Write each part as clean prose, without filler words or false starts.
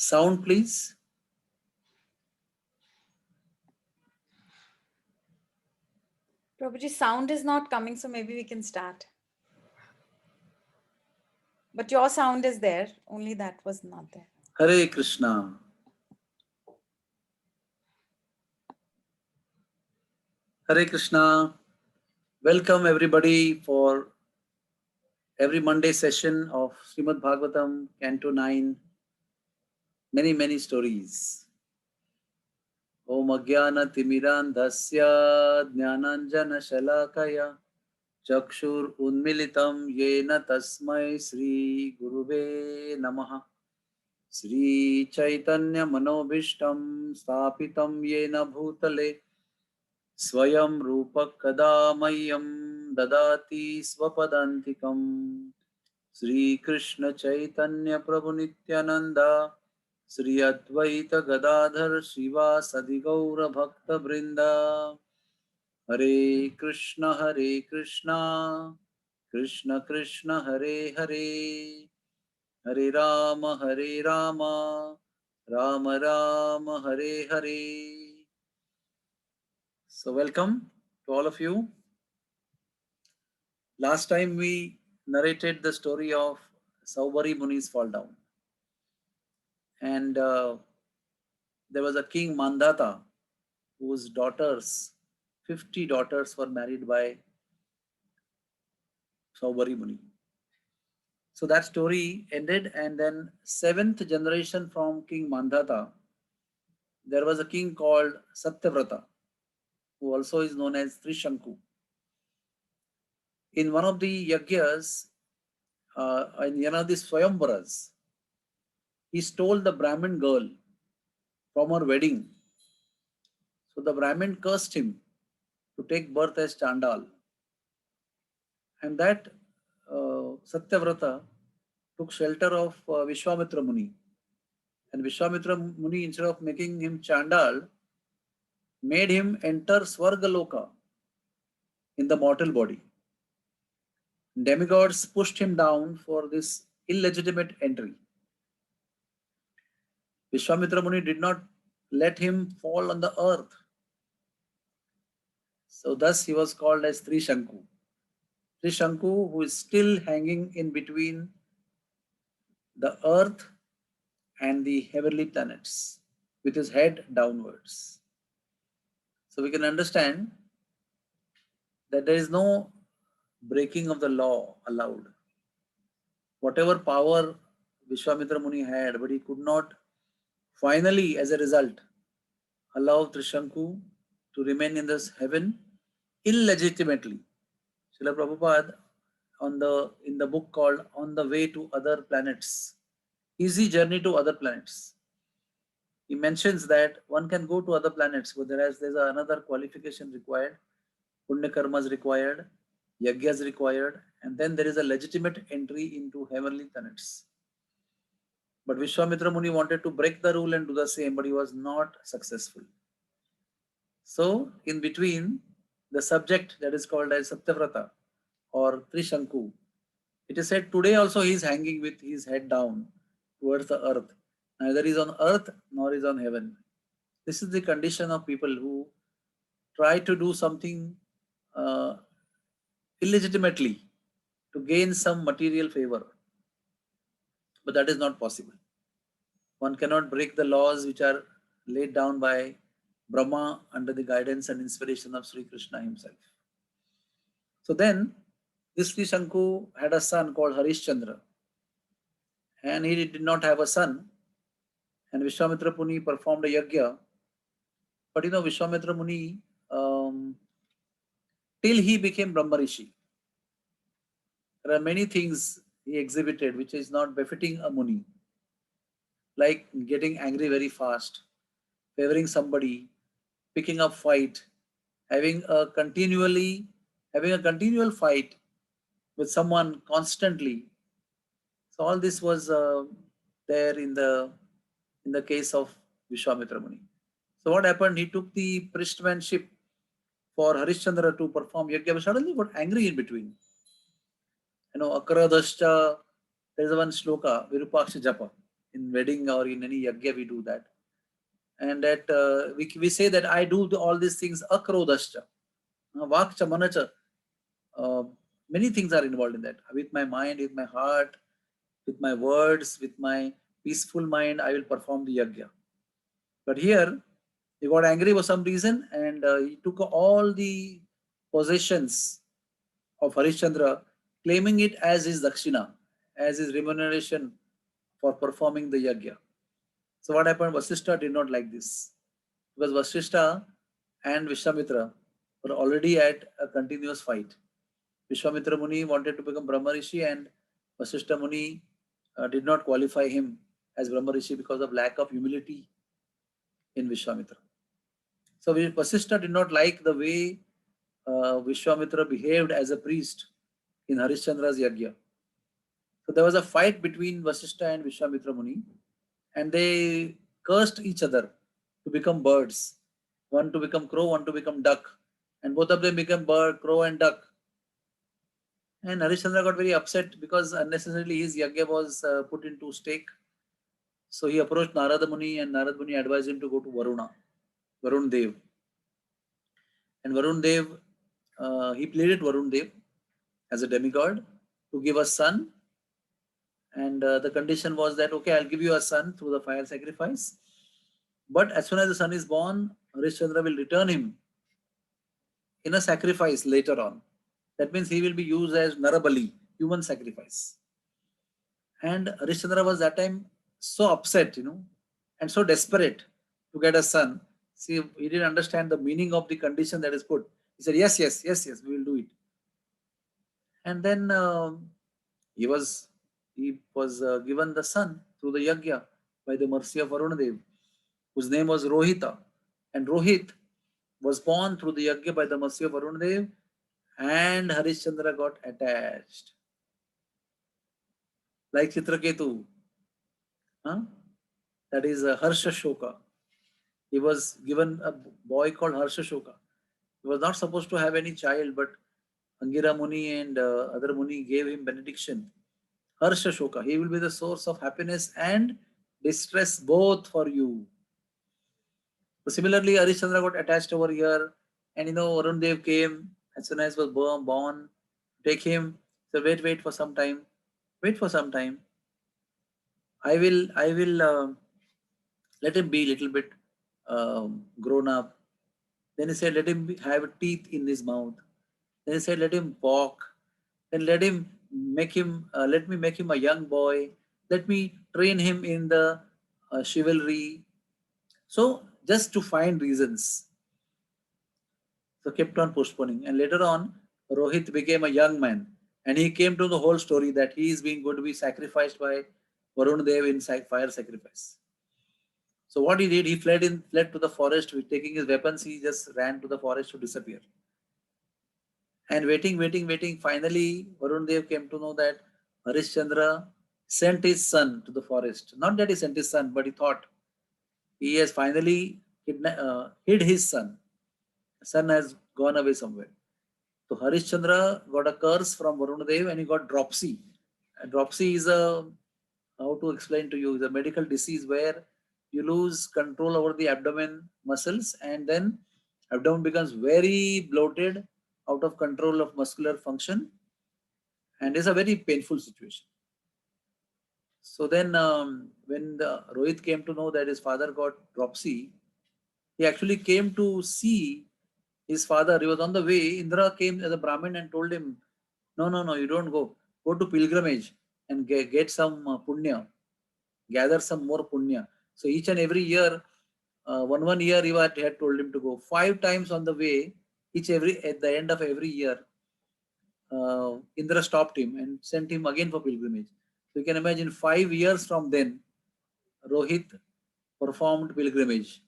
Sound, please. Prabhuji, sound is not coming, so maybe we can start. But your sound is there, only that was not there. Hare Krishna. Hare Krishna. Welcome everybody for every Monday session of Srimad Bhagavatam, Canto 9. Many stories. Om Agyana Timirandhasya Jnananjana Shalakaya Chakshur Unmilitam Yena Tasmai Sri Guruve Namaha. Sri Chaitanya Manobishtam Stapitam Yena Bhutale Swayam Rupa Kadamayam Dadati Swapadantikam. Sri Krishna Chaitanya Prabhu Nityananda Sri Advaita Gadadhar Srivasadi Gaura Bhakta Brinda. Hare Krishna Krishna Krishna Hare Hare, Hare Rama Rama Rama Hare Hare. So welcome to all of you. Last time we narrated the story of Saubhari Muni's fall down. And there was a king Mandata whose daughters, 50 daughters were married by Saubhari Muni. So that story ended, and then 7th generation from King Mandata, there was a king called Satyavrata, who also is known as Trishanku. In one of the yagyas, in one of the Swayamvaras, he stole the Brahmin girl from her wedding. So the Brahmin cursed him to take birth as Chandal. And that Satyavrata took shelter of Vishwamitra Muni. And Vishwamitra Muni, instead of making him Chandal, made him enter Swargaloka in the mortal body. Demigods pushed him down for this illegitimate entry. Vishwamitra Muni did not let him fall on the earth. So thus he was called as Trishanku. Trishanku, who is still hanging in between the earth and the heavenly planets with his head downwards. So we can understand that there is no breaking of the law allowed. Whatever power Vishwamitra Muni had, but he could not finally, as a result, allow Trishanku to remain in this heaven illegitimately. Srila Prabhupada in the book called On the Way to Other Planets, Easy Journey to Other Planets, he mentions that one can go to other planets, but there's another qualification required, Punya Karmas required, Yagyas required, and then there is a legitimate entry into heavenly planets. But Vishwamitra Muni wanted to break the rule and do the same, but he was not successful. So, in between, the subject that is called as Satyavrata or Trishanku, it is said today also he is hanging with his head down towards the earth. Neither is on earth nor is on heaven. This is the condition of people who try to do something illegitimately to gain some material favor. But that is not possible. One cannot break the laws which are laid down by Brahma under the guidance and inspiration of Sri Krishna himself. So then, this Trishanku had a son called Harishchandra. and he did not have a son. And Vishwamitra Muni performed a yajna. But Vishwamitra Muni, till he became Brahma Rishi, there are many things he exhibited which is not befitting a Muni, like getting angry very fast, favoring somebody, picking up fight, having a continual fight with someone constantly. So all this was there in the case of Vishwamitra Muni. So what happened? He took the priestmanship for Harishchandra to perform yajna, but suddenly got angry in between. Akradascha, there is one shloka, Virupaksha Japa. In wedding or in any yajna we do that. And that we say that I do all these things akrodascha. Vakcha manacha. Many things are involved in that. With my mind, with my heart, with my words, with my peaceful mind, I will perform the yajna. But here, he got angry for some reason and he took all the possessions of Harishchandra, claiming it as his dakshina, as his remuneration for performing the yajna. So what happened? Vasishtha did not like this, because Vasishtha and Vishwamitra were already at a continuous fight. Vishwamitra Muni wanted to become Brahma Rishi, and Vasishtha Muni did not qualify him as Brahma Rishi because of lack of humility in Vishwamitra. So Vasishtha did not like the way Vishwamitra behaved as a priest in Harishchandra's yajna. So there was a fight between Vasishtha and Vishwamitra Muni, and they cursed each other to become birds. One to become crow, one to become duck. And both of them became bird, crow and duck. And Harishchandra got very upset because unnecessarily his yajna was put into stake. So he approached Narada Muni, and Narada Muni advised him to go to Varun Dev. And Varun Dev, he pleaded Varun Dev as a demigod to give a son. And the condition was that, okay, I'll give you a son through the fire sacrifice. But as soon as the son is born, Harishchandra will return him in a sacrifice later on. That means he will be used as Narabali, human sacrifice. And Harishchandra was that time so upset, and so desperate to get a son. See, he didn't understand the meaning of the condition that is put. He said, yes, we will do it. And then he was given the son through the yajna by the mercy of Varunadev, whose name was Rohita. And Rohit was born through the yajna by the mercy of Varunadev, and Harishchandra got attached. Like Chitraketu. That is Harsha Shoka. He was given a boy called Harsha Shoka. He was not supposed to have any child, but Angira Muni and other Muni gave him benediction. Harsha Shoka, he will be the source of happiness and distress both for you. So similarly, Harishchandra got attached over here, and Varun Dev came as soon as he was born, take him. So wait for some time. I will let him be a little bit grown up. Then he said, let him have teeth in his mouth. Then he said, let him walk. Then let me make him a young boy. Let me train him in the chivalry. So just to find reasons. So kept on postponing. And later on, Rohit became a young man. And he came to the whole story that he is going to be sacrificed by Varun Dev in fire sacrifice. So what he did, he fled to the forest with taking his weapons. He just ran to the forest to disappear. And waiting. Finally, Varun Dev came to know that Harishchandra sent his son to the forest. Not that he sent his son, but he thought he has finally hid his son. The son has gone away somewhere. So Harishchandra got a curse from Varun Dev and he got dropsy. And dropsy is how to explain to you, is a medical disease where you lose control over the abdomen muscles, and then abdomen becomes very bloated, out of control of muscular function, and it's a very painful situation. So then when Rohit came to know that his father got dropsy, he actually came to see his father. He was on the way. Indra came as a Brahmin and told him, no, you don't go. Go to pilgrimage and get some punya, gather some more punya. So each and every year, one year he had told him to go 5 times on the way. At the end of every year, Indra stopped him and sent him again for pilgrimage. So you can imagine 5 years from then, Rohit performed pilgrimage.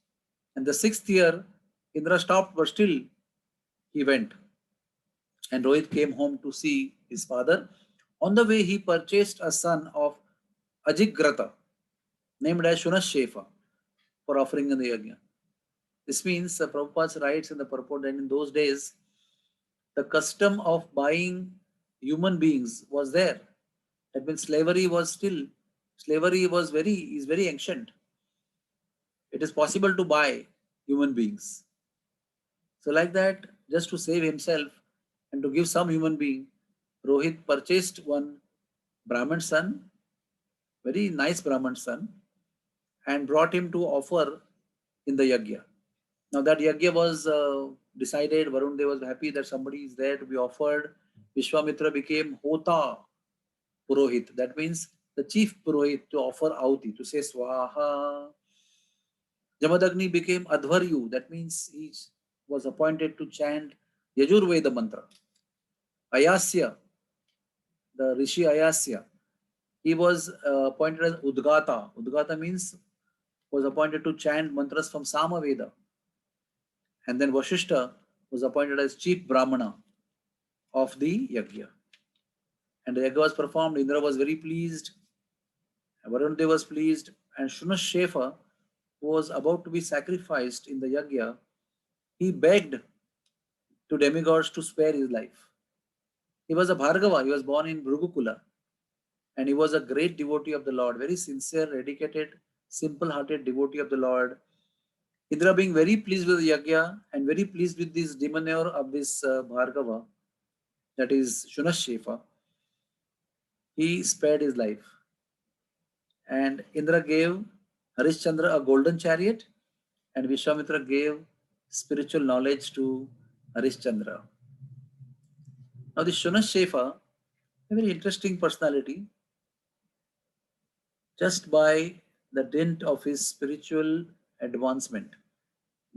And the 6th year, Indra stopped, but still he went. And Rohit came home to see his father. On the way, he purchased a son of Ajigrata, named as Shunashefa, for offering in the yajna. This means Prabhupada writes in the purport that in those days, the custom of buying human beings was there. That means slavery is very ancient. It is possible to buy human beings. So like that, just to save himself and to give some human being, Rohit purchased one Brahmin son, very nice Brahmin son, and brought him to offer in the yajna. Now that yajna was decided, Varun Dev was happy that somebody is there to be offered. Vishwamitra became Hota Purohit. That means the chief Purohit to offer Ahuti, to say Swaha. Jamadagni became Advaryu. That means he was appointed to chant Yajurveda mantra. Ayasya, the Rishi Ayasya, he was appointed as Udgata. Udgata means was appointed to chant mantras from Samaveda. And then Vashishta was appointed as chief Brahmana of the yajna. And the yajna was performed. Indra was very pleased. Varun Dev was pleased. And Shunashefa, who was about to be sacrificed in the yajna, he begged to demigods to spare his life. He was a Bhargava. He was born in Bhrugukula. And he was a great devotee of the Lord, very sincere, dedicated, simple-hearted devotee of the Lord. Indra being very pleased with the yajna and very pleased with this demeanor of this Bhargava, that is Shunashefa, he spared his life. And Indra gave Harishchandra a golden chariot, and Vishwamitra gave spiritual knowledge to Harishchandra. Now this Shunashefa, a very interesting personality. Just by the dint of his spiritual advancement,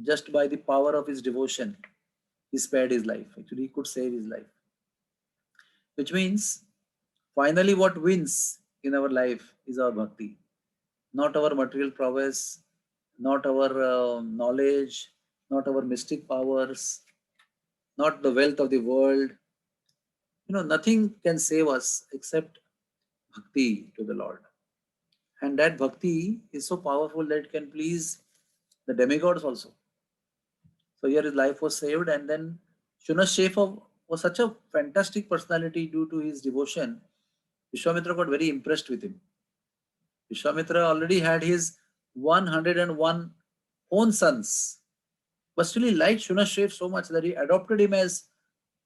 just by the power of his devotion, he spared his life. Actually, he could save his life. Which means, finally, what wins in our life is our bhakti. Not our material prowess, not our knowledge, not our mystic powers, not the wealth of the world. Nothing can save us except bhakti to the Lord. And that bhakti is so powerful that it can please the demigods also. So here his life was saved, and then Shunashefa was such a fantastic personality due to his devotion. Vishwamitra got very impressed with him. Vishwamitra already had his 101 own sons, but still he liked Shunashefa so much that he adopted him as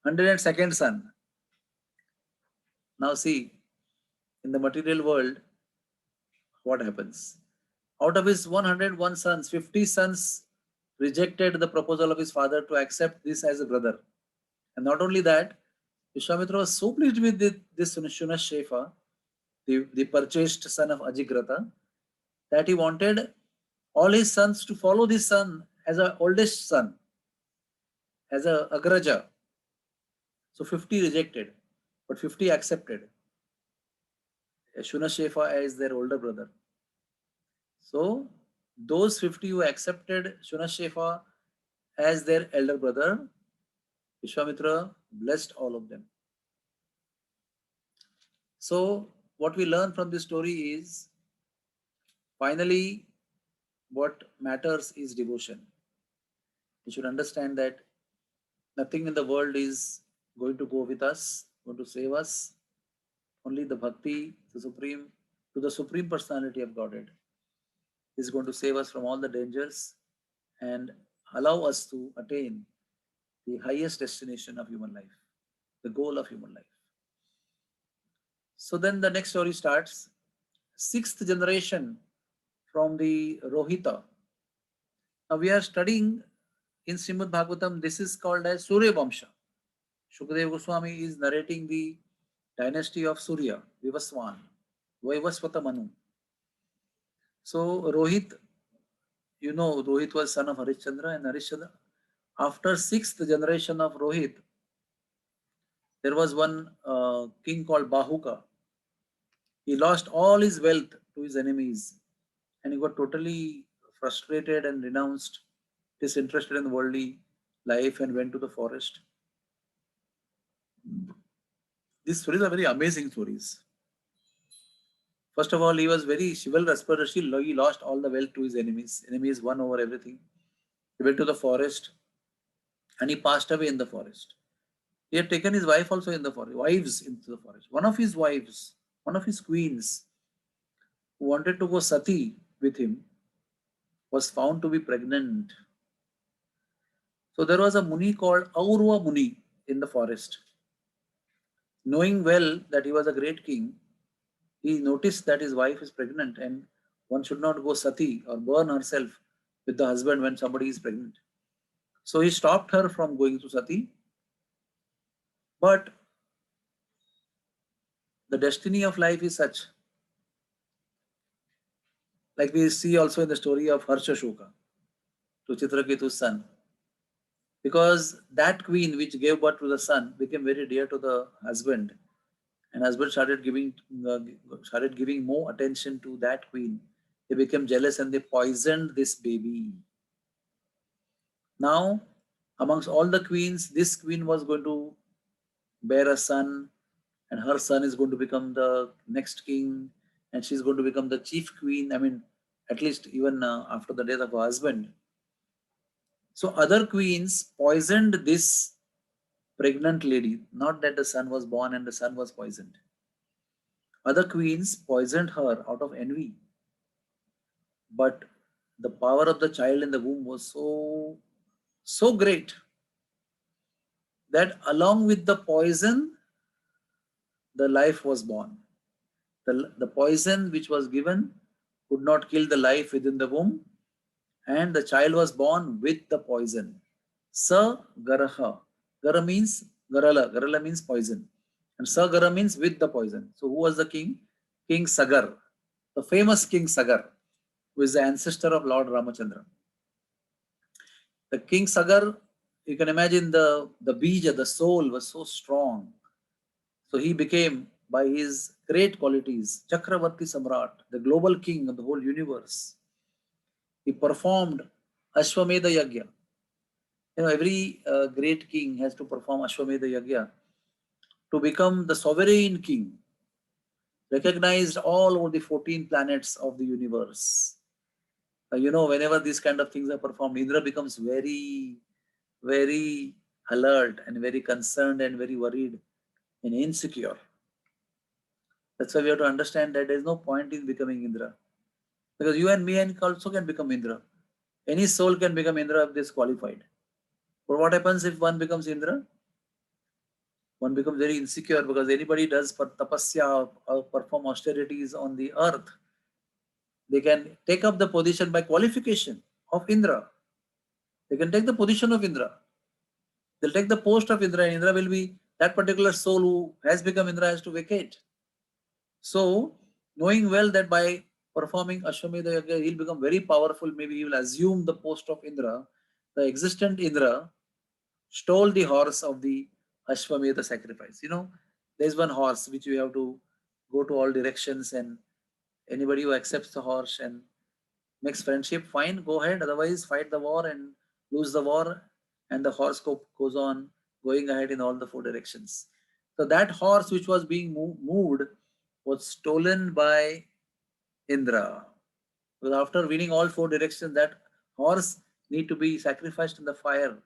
102nd son. Now see, in the material world, what happens? Out of his 101 sons, 50 sons rejected the proposal of his father to accept this as a brother. And not only that, Vishwamitra was so pleased with this Shunashefa, the purchased son of Ajigrata, that he wanted all his sons to follow this son as an oldest son, as a Agraja. So 50 rejected, but 50 accepted Shunashefa as their older brother. So those 50 who accepted Shunashefa as their elder brother, Vishwamitra blessed all of them. So what we learn from this story is, finally, what matters is devotion. We should understand that nothing in the world is going to go with us, going to save us. Only the bhakti to the supreme personality of Godhead is going to save us from all the dangers and allow us to attain the highest destination of human life, the goal of human life. So then the next story starts. 6th generation from the Rohita. Now we are studying in Srimad Bhagavatam, this is called as Surya Vamsha. Shukadeva Goswami is narrating the dynasty of Surya, Vivaswan. Vaivasvata Manu. So Rohit, Rohit was son of Harishchandra, and Harishchandra, after sixth generation of Rohit, there was one king called Bahuka. He lost all his wealth to his enemies, and he got totally frustrated and renounced, disinterested in worldly life, and went to the forest. These stories are very amazing stories. First of all, he was very chivalrous, but he lost all the wealth to his enemies. Enemies won over everything. He went to the forest and he passed away in the forest. He had taken his wife also in the forest, wives into the forest. One of his wives, one of his queens, who wanted to go sati with him, was found to be pregnant. So there was a Muni called Aurva Muni in the forest. Knowing well that he was a great king, he noticed that his wife is pregnant and one should not go sati or burn herself with the husband when somebody is pregnant. So he stopped her from going to sati. But the destiny of life is such, like we see also in the story of Harshashoka, to Chitraketu's son. Because that queen which gave birth to the son became very dear to the husband, and husband started giving more attention to that queen. They became jealous and they poisoned this baby. Now, amongst all the queens, this queen was going to bear a son, and her son is going to become the next king, and she's going to become the chief queen. I mean, at least even after the death of her husband. So other queens poisoned this pregnant lady. Not that the son was born and the son was poisoned. Other queens poisoned her out of envy. But the power of the child in the womb was so great that along with the poison, the life was born. The poison which was given could not kill the life within the womb, and the child was born with the poison. Sa Garaha. Gara means Garala. Garala means poison. And Sa Gara means with the poison. So who was the king? King Sagar. The famous King Sagar, who is the ancestor of Lord Ramachandra. The King Sagar, you can imagine the bija, the soul was so strong. So he became, by his great qualities, Chakravarti Samrat, the global king of the whole universe. He performed Ashwamedha Yagya. Every great king has to perform Ashwamedha Yagya to become the sovereign king, recognized all over the 14 planets of the universe. Whenever these kind of things are performed, Indra becomes very, very alert and very concerned and very worried and insecure. That's why we have to understand that there is no point in becoming Indra. Because you and me also can become Indra. Any soul can become Indra if they is qualified. But what happens if one becomes Indra? One becomes very insecure because anybody does tapasya or perform austerities on the earth, they can take up the position by qualification of Indra. They can take the position of Indra. They'll take the post of Indra, and Indra will be that particular soul who has become Indra has to vacate. So, knowing well that by performing Ashwamedha Yagya, he'll become very powerful, maybe he will assume the post of Indra, the existent Indra stole the horse of the Ashwamedha sacrifice. There's one horse which you have to go to all directions, and anybody who accepts the horse and makes friendship, fine, go ahead. Otherwise, fight the war and lose the war, and the horse goes on going ahead in all the 4 directions. So that horse which was being moved was stolen by Indra. Because after winning all 4 directions, that horse need to be sacrificed in the fire,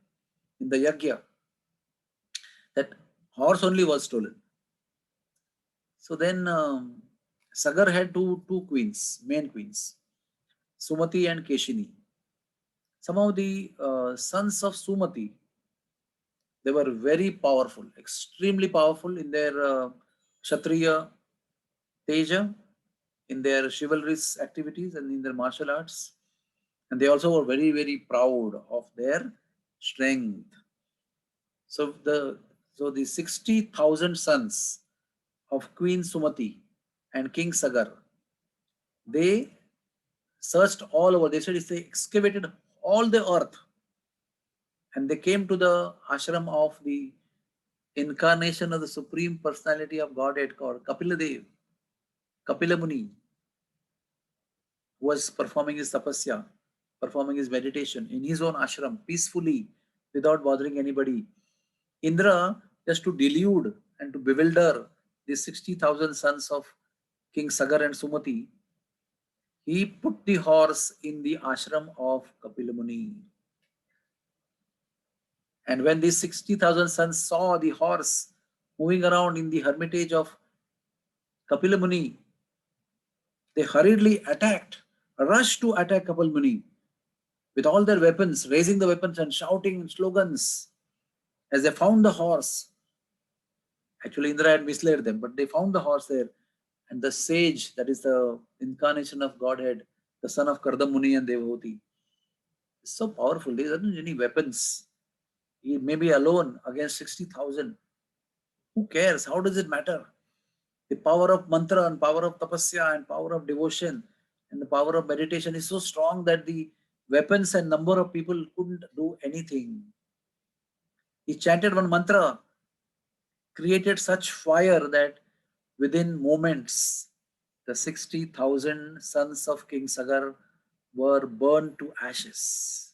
in the yagya. That horse only was stolen. So then Sagar had two queens, main queens, Sumati and Keshini. Some of the sons of Sumati, they were very powerful, extremely powerful in their Kshatriya Teja, in their chivalrous activities and in their martial arts. And they also were very, very proud of their strength. So the 60,000 sons of Queen Sumati and King Sagar, they searched all over. They said they excavated all the earth, and they came to the ashram of the incarnation of the Supreme Personality of Godhead called Kapila Dev, Kapila Muni, who was performing his tapasya, performing his meditation in his own ashram peacefully without bothering anybody. Indra, just to delude and to bewilder the 60,000 sons of King Sagar and Sumati, he put the horse in the ashram of Kapila Muni. And when these 60,000 sons saw the horse moving around in the hermitage of Kapila Muni, they hurriedly attacked, rushed to attack Kapila Muni with all their weapons, raising the weapons and shouting slogans as they found the horse. Actually, Indra had misled them, but they found the horse there. And the sage, that is the incarnation of Godhead, the son of Kardam Muni and Devavati, is so powerful. There isn't any weapons. He may be alone against 60,000. Who cares? How does it matter? The power of mantra and power of tapasya and power of devotion and the power of meditation is so strong that the weapons and number of people couldn't do anything. He chanted one mantra, created such fire that within moments, the 60,000 sons of King Sagar were burned to ashes.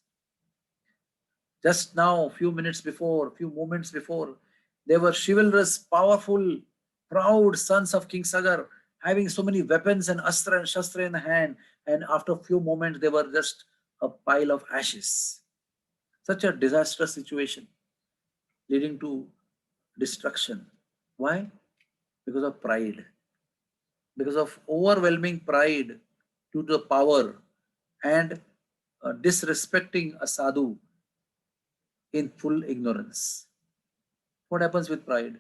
Just now, a few moments before, they were chivalrous, powerful, proud sons of King Sagar, having so many weapons and astra and shastra in the hand, and after a few moments, they were just a pile of ashes. Such a disastrous situation, leading to destruction. Why? Because of pride. Because of overwhelming pride due to the power and disrespecting a sadhu in full ignorance. What happens with pride?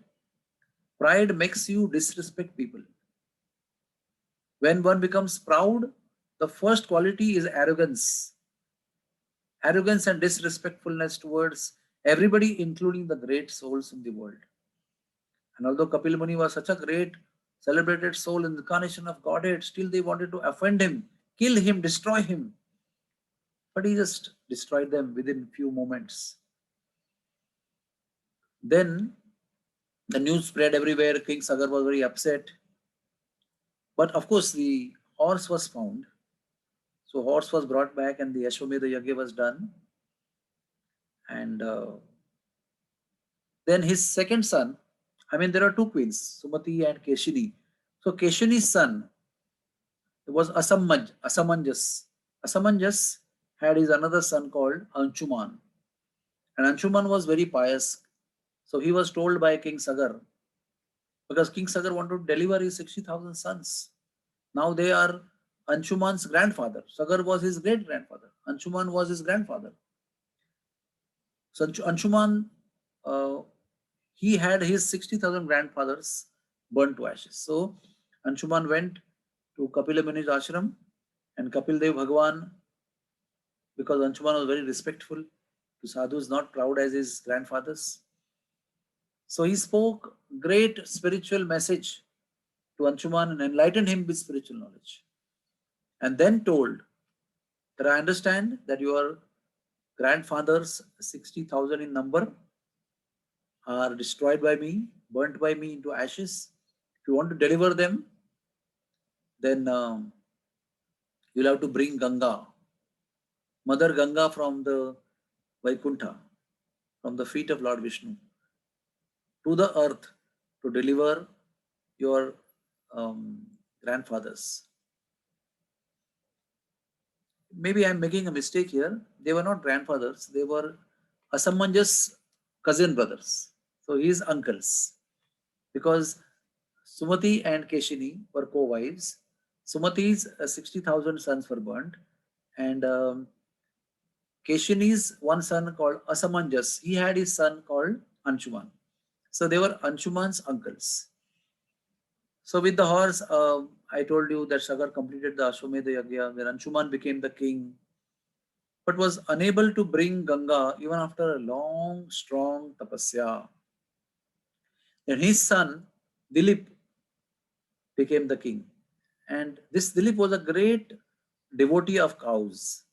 Pride makes you disrespect people. When one becomes proud, the first quality is arrogance. Arrogance and disrespectfulness towards everybody, including the great souls in the world. And although Kapil Muni was such a great, celebrated soul in the incarnation of Godhead, still they wanted to offend him, kill him, destroy him. But he just destroyed them within few moments. Then the news spread everywhere. King Sagar was very upset. But of course, the horse was found. So horse was brought back and the Ashwamedha Yagya was done. And then his second son, there are two queens, Sumati and Keshini. So Keshini's son was Asamanjas. Asamanjas had his another son called Anshuman. And Anshuman was very pious. So he was told by King Sagar, because King Sagar wanted to deliver his 60,000 sons. Now they are Anshuman's grandfather. Sagar was his great grandfather. Anshuman was his grandfather. So Anshuman, he had his 60,000 grandfathers burnt to ashes. So Anshuman went to Kapila Muni's ashram, and Kapil Dev Bhagwan, because Anshuman was very respectful to sadhus, not proud as his grandfathers. So he spoke great spiritual message to Anshuman and enlightened him with spiritual knowledge. And then told that I understand that your grandfathers, 60,000 in number, are destroyed by me, burnt by me into ashes. If you want to deliver them, then you'll have to bring Ganga, Mother Ganga from the Vaikuntha, from the feet of Lord Vishnu, to the earth to deliver your grandfathers. Maybe I'm making a mistake here. They were not grandfathers. They were Asamanjas' cousin brothers. So his uncles. Because Sumati and Keshini were co-wives. Sumati's 60,000 sons were burnt. And Keshini's one son called Asamanjas, he had his son called Anshuman. So they were Anshuman's uncles. So with the horse, I told you that Sagar completed the Ashwamedha Yagya, where Anshuman became the king, but was unable to bring Ganga even after a long, strong tapasya. Then his son, Dilip, became the king. And this Dilip was a great devotee of cows.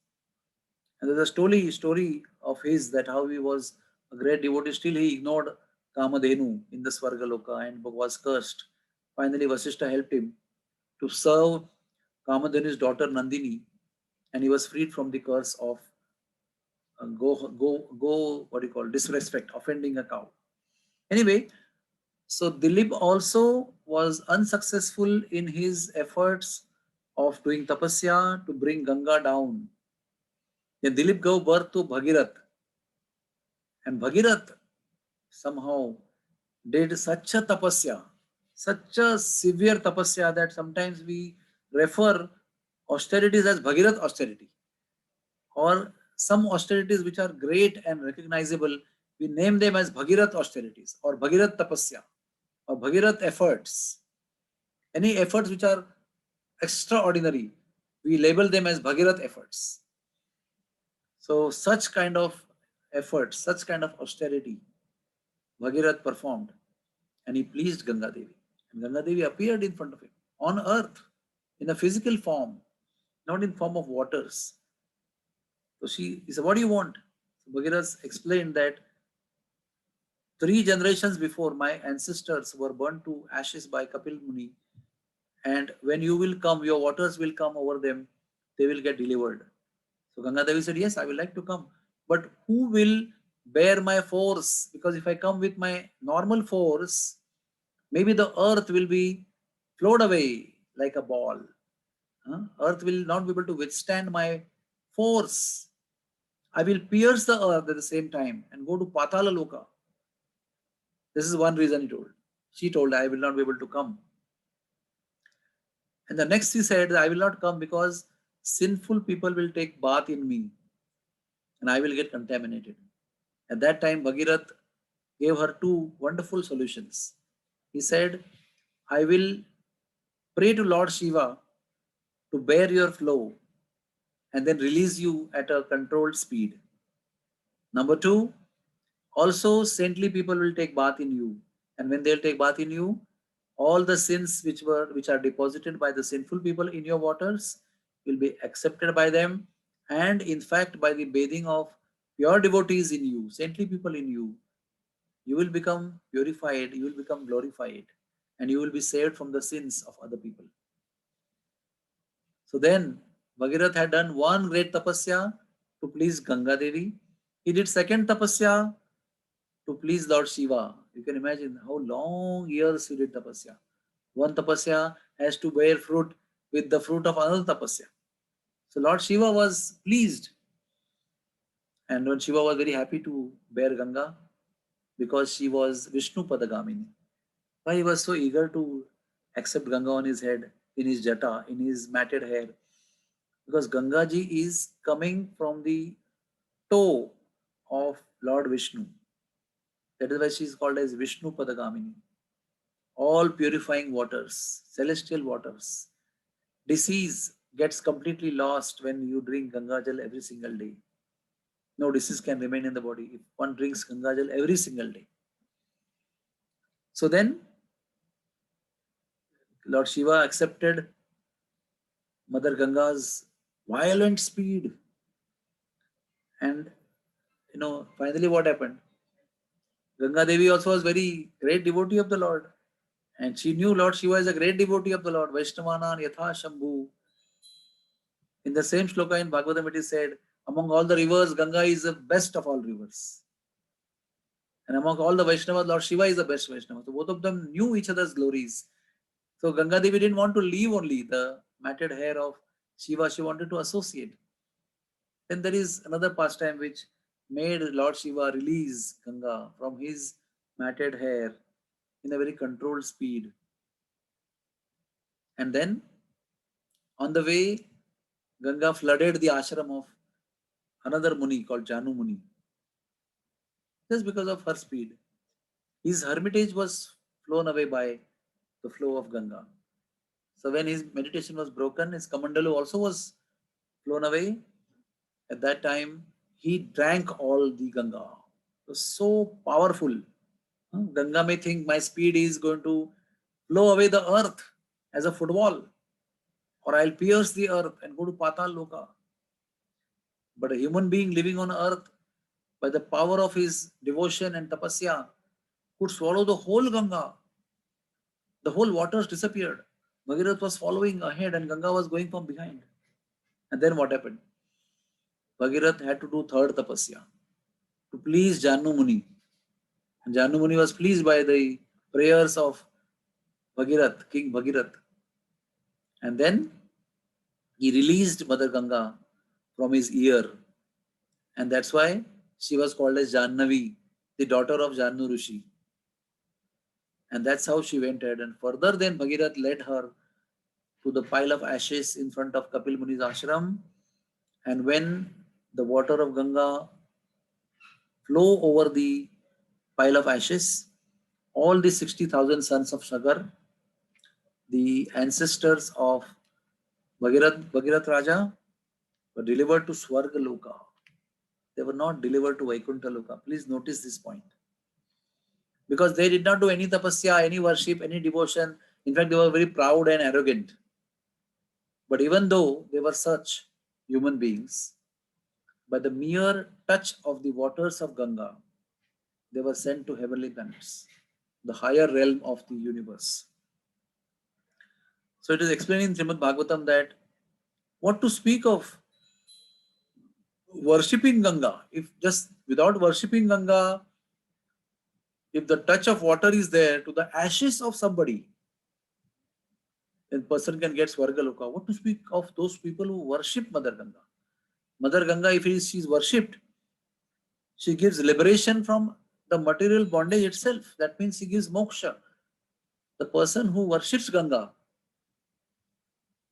And there's a story of his that how he was a great devotee. Still, he ignored Kamadhenu in the Svargaloka and was cursed. Finally, Vasishtha helped him to serve Kamadhenu's daughter Nandini, and he was freed from the curse of what do you call disrespect, offending a cow. Anyway, so Dilip also was unsuccessful in his efforts of doing tapasya to bring Ganga down. Then Dilip gave birth to Bhagirath, and Bhagirath somehow did such a tapasya, such a severe tapasya that sometimes we refer austerities as Bhagirath austerity, or some austerities which are great and recognizable, we name them as Bhagirath austerities or Bhagirath tapasya or Bhagirath efforts. Any efforts which are extraordinary, we label them as Bhagirath efforts. So such kind of efforts, such kind of austerity, Bhagirath performed, and he pleased Ganga Devi. And Ganga Devi appeared in front of him on earth in a physical form, not in form of waters. So he said, "What do you want?" So Bhagirath explained that 3 generations before, my ancestors were burnt to ashes by Kapil Muni, and when you will come, your waters will come over them, they will get delivered. So Ganga Devi said, "Yes, I will like to come. But who will bear my force? Because if I come with my normal force, maybe the earth will be flowed away like a ball. Earth will not be able to withstand my force. I will pierce the earth at the same time and go to Patala Loka." This is one reason he told. She told, "I will not be able to come." And the next he said, "I will not come because sinful people will take bath in me and I will get contaminated." At that time, Bhagirath gave her 2 wonderful solutions. He said, "I will pray to Lord Shiva to bear your flow and then release you at a controlled speed. Number 2, also saintly people will take bath in you. And when they'll take bath in you, all the sins which are deposited by the sinful people in your waters will be accepted by them. And in fact, by the bathing of pure devotees in you, saintly people in you, you will become purified, you will become glorified, and you will be saved from the sins of other people." So then, Bhagirath had done one great tapasya to please Ganga Devi. He did second tapasya to please Lord Shiva. You can imagine how long years he did tapasya. One tapasya has to bear fruit with the fruit of another tapasya. So Lord Shiva was pleased. And Lord Shiva was very happy to bear Ganga because she was Vishnu Padagamini. Why he was so eager to accept Ganga on his head, in his jata, in his matted hair? Because Ganga ji is coming from the toe of Lord Vishnu. That is why she is called as Vishnu Padagamini. All purifying waters, celestial waters. Disease gets completely lost when you drink Ganga Jal every single day. No disease can remain in the body if one drinks Ganga Jal every single day. So then, Lord Shiva accepted Mother Ganga's violent speed. And finally what happened? Ganga Devi also was very great devotee of the Lord. And she knew Lord Shiva is a great devotee of the Lord. Vaishnavanan Yatha Shambhu. In the same shloka in Bhagavatam it is said, among all the rivers, Ganga is the best of all rivers. And among all the Vaishnavas, Lord Shiva is the best Vaishnava. So both of them knew each other's glories. So Ganga Devi didn't want to leave only the matted hair of Shiva. She wanted to associate. Then there is another pastime which made Lord Shiva release Ganga from his matted hair in a very controlled speed. And then on the way, Ganga flooded the ashram of another Muni called Janu Muni. Just because of her speed. His hermitage was flown away by the flow of Ganga. So when his meditation was broken, his Kamandalu also was flown away. At that time, he drank all the Ganga. It was so powerful. Ganga may think my speed is going to blow away the earth as a football. or I'll pierce the earth and go to Patal Loka. But a human being living on earth, by the power of his devotion and tapasya, could swallow the whole Ganga. The whole waters disappeared. Bhagirath was following ahead and Ganga was going from behind. And then what happened? Bhagirath had to do third tapasya to please Janu Muni. And Janu Muni was pleased by the prayers of Bhagirath, King Bhagirath. And then he released Mother Ganga from his ear. And that's why she was called as Jannavi, the daughter of Jannu Rishi. And that's how she went ahead. And further, then Bhagirath led her to the pile of ashes in front of Kapil Muni's ashram. And when the water of Ganga flow over the pile of ashes, all the 60,000 sons of Sagar, the ancestors of Bhagirath Raja, were delivered to Swarga Loka. They were not delivered to Vaikuntha Loka. Please notice this point. Because they did not do any tapasya, any worship, any devotion. In fact, they were very proud and arrogant. But even though they were such human beings, by the mere touch of the waters of Ganga, they were sent to heavenly planets, the higher realm of the universe. So it is explained in Srimad Bhagavatam that what to speak of worshipping Ganga, if just without worshipping Ganga, if the touch of water is there to the ashes of somebody, then person can get Swarga Loka. What to speak of those people who worship Mother Ganga? Mother Ganga, if she is worshipped, she gives liberation from the material bondage itself. That means she gives moksha. The person who worships Ganga,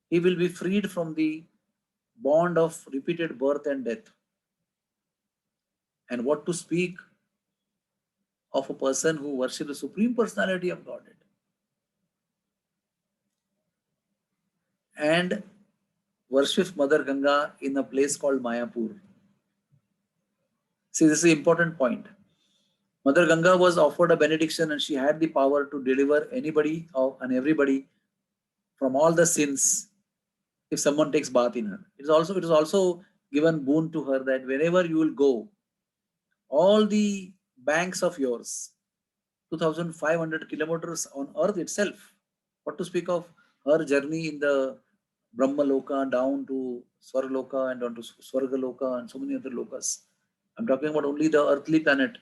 he will be freed from the bond of repeated birth and death. And what to speak of a person who worships the Supreme Personality of Godhead and worships Mother Ganga in a place called Mayapur. See, this is an important point. Mother Ganga was offered a benediction and she had the power to deliver anybody and everybody from all the sins if someone takes bath in her. It is also given boon to her that whenever you will go, all the banks of yours, 2,500 kilometers on earth itself, what to speak of her journey in the Brahma Loka down to Swarloka and down to Swarga Loka and so many other lokas. I'm talking about only the earthly planet.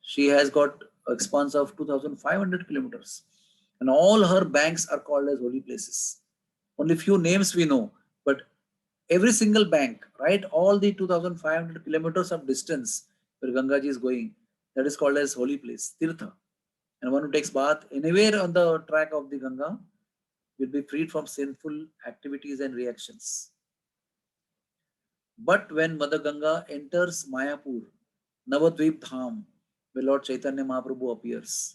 She has got an expanse of 2,500 kilometers. And all her banks are called as holy places. Only few names we know, but every single bank, right? All the 2,500 kilometers of distance where Gangaji is going, that is called as holy place, Tirtha. And one who takes bath anywhere on the track of the Ganga will be freed from sinful activities and reactions. But when Mother Ganga enters Mayapur, Navadvip Dham, where Lord Chaitanya Mahaprabhu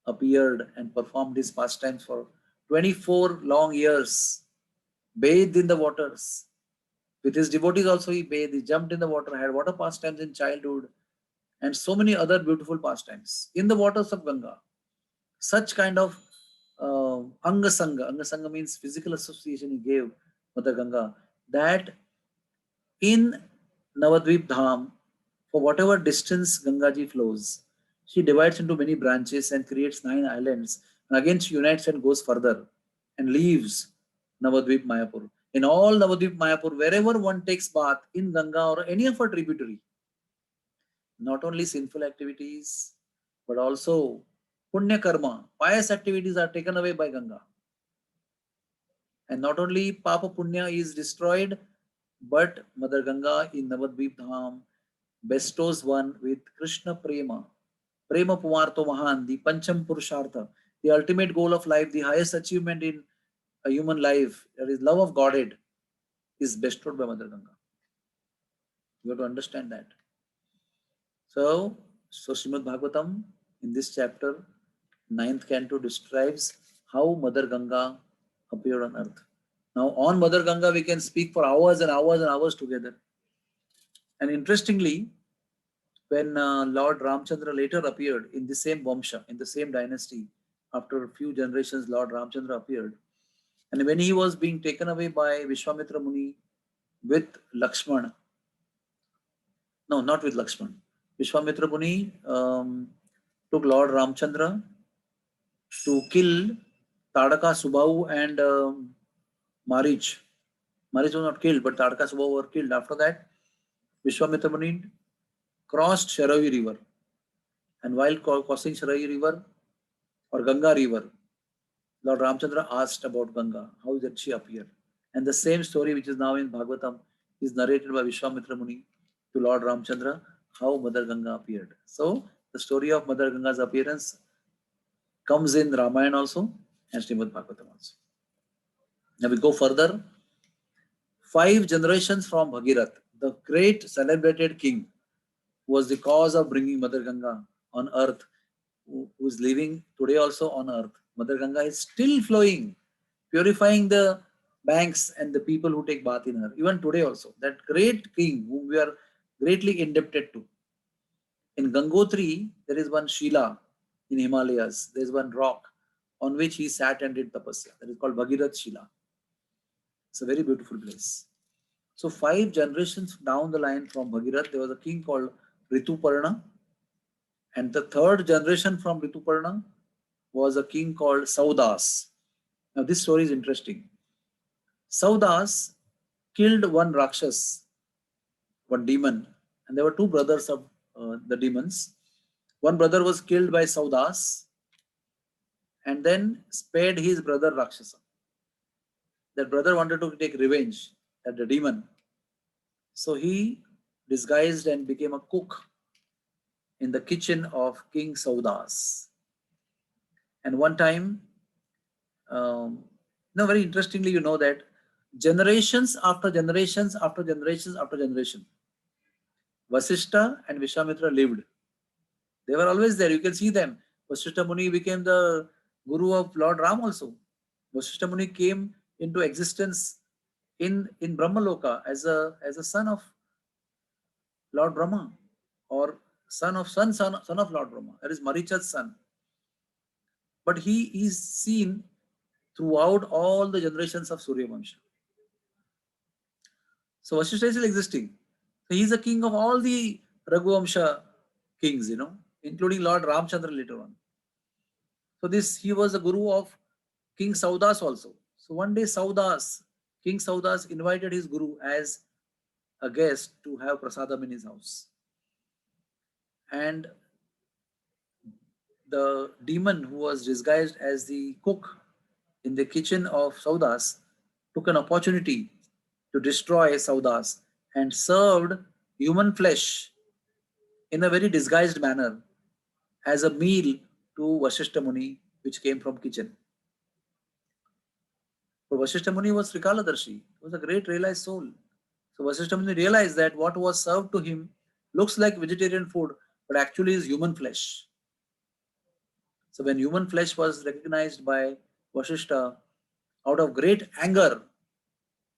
appeared and performed his pastimes for 24 long years, bathed in the waters. With his devotees also he bathed, he jumped in the water, had water pastimes in childhood, and so many other beautiful pastimes in the waters of Ganga. Such kind of Angasanga. Angasanga means physical association he gave Mother Ganga. That in Navadvip Dham, for whatever distance Gangaji flows, she divides into many branches and creates 9 islands. And again she unites and goes further and leaves Navadvip Mayapur. In all Navadvip Mayapur, wherever one takes bath in Ganga or any of her tributary, not only sinful activities, but also punya karma, pious activities are taken away by Ganga. And not only Papa Punya is destroyed, but Mother Ganga in Navadvip Dham bestows one with Krishna Prema. Prema Pumarto Mahan, the Pancham Purushartha, the ultimate goal of life, the highest achievement in a human life, that is love of Godhead, is bestowed by Mother Ganga. You have to understand that. So Srimad Bhagavatam in this chapter, 9th canto, describes how Mother Ganga appeared on earth. Now on Mother Ganga we can speak for hours and hours and hours together. And interestingly, when Lord Ramchandra later appeared in the same Vamsha, in the same dynasty, after a few generations Lord Ramchandra appeared, And when he was being taken away by Vishwamitra Muni with Lakshman, no, not with Lakshman, Vishwamitra Muni took Lord Ramchandra to kill Tadaka, Subhahu and Marich. Marich was not killed, but Tadaka, Subhahu were killed. After that, Vishwamitra Muni crossed Sharavi River. And while crossing Sharavi River or Ganga River, Lord Ramchandra asked about Ganga. How did she appear? And the same story which is now in Bhagavatam is narrated by Vishwamitra Muni to Lord Ramchandra, how Mother Ganga appeared. So the story of Mother Ganga's appearance comes in Ramayana also and Srimad Bhagavatam also. Now we go further. 5 generations from Bhagirath, the great celebrated king, who was the cause of bringing Mother Ganga on earth, who is living today also on earth. Mother Ganga is still flowing, purifying the banks and the people who take bath in her. Even today also, that great king whom we are greatly indebted to. In Gangotri, there is one Shila in Himalayas. There is one rock on which he sat and did tapasya. That is called Bhagirath Shila. It's a very beautiful place. So 5 generations down the line from Bhagirath, there was a king called Rituparna. And the 3rd generation from Rituparna was a king called Saudas. Now this story is interesting. Saudas killed one Rakshas, one demon, and there were 2 brothers of the demons. One brother was killed by Saudas and then spared his brother Rakshasa. That brother wanted to take revenge at the demon. So he disguised and became a cook in the kitchen of King Saudas. And one time, very interestingly, you know that generations after generations after generations after generation, Vasishtha and Vishwamitra lived. They were always there. You can see them. Vasishtha Muni became the guru of Lord Ram also. Vasishtha Muni came into existence in Brahmaloka as a son of Lord Brahma, or son of Lord Brahma. That is Maricha's son. But he is seen throughout all the generations of Surya Vamsha. So Vasishtha is still existing. So he is the king of all the Raghuvamsha kings, including Lord Ramchandra later on. So he was the guru of King Saudas also. So one day King Saudas invited his guru as a guest to have prasadam in his house. And the demon who was disguised as the cook in the kitchen of Saudas took an opportunity to destroy Saudas and served human flesh in a very disguised manner as a meal to Vasishtha Muni, which came from kitchen. But Vasishtha Muni was Trikaladarshi. He was a great realized soul. So Vasishtha Muni realized that what was served to him looks like vegetarian food, but actually is human flesh. So when human flesh was recognized by Vasishtha, out of great anger,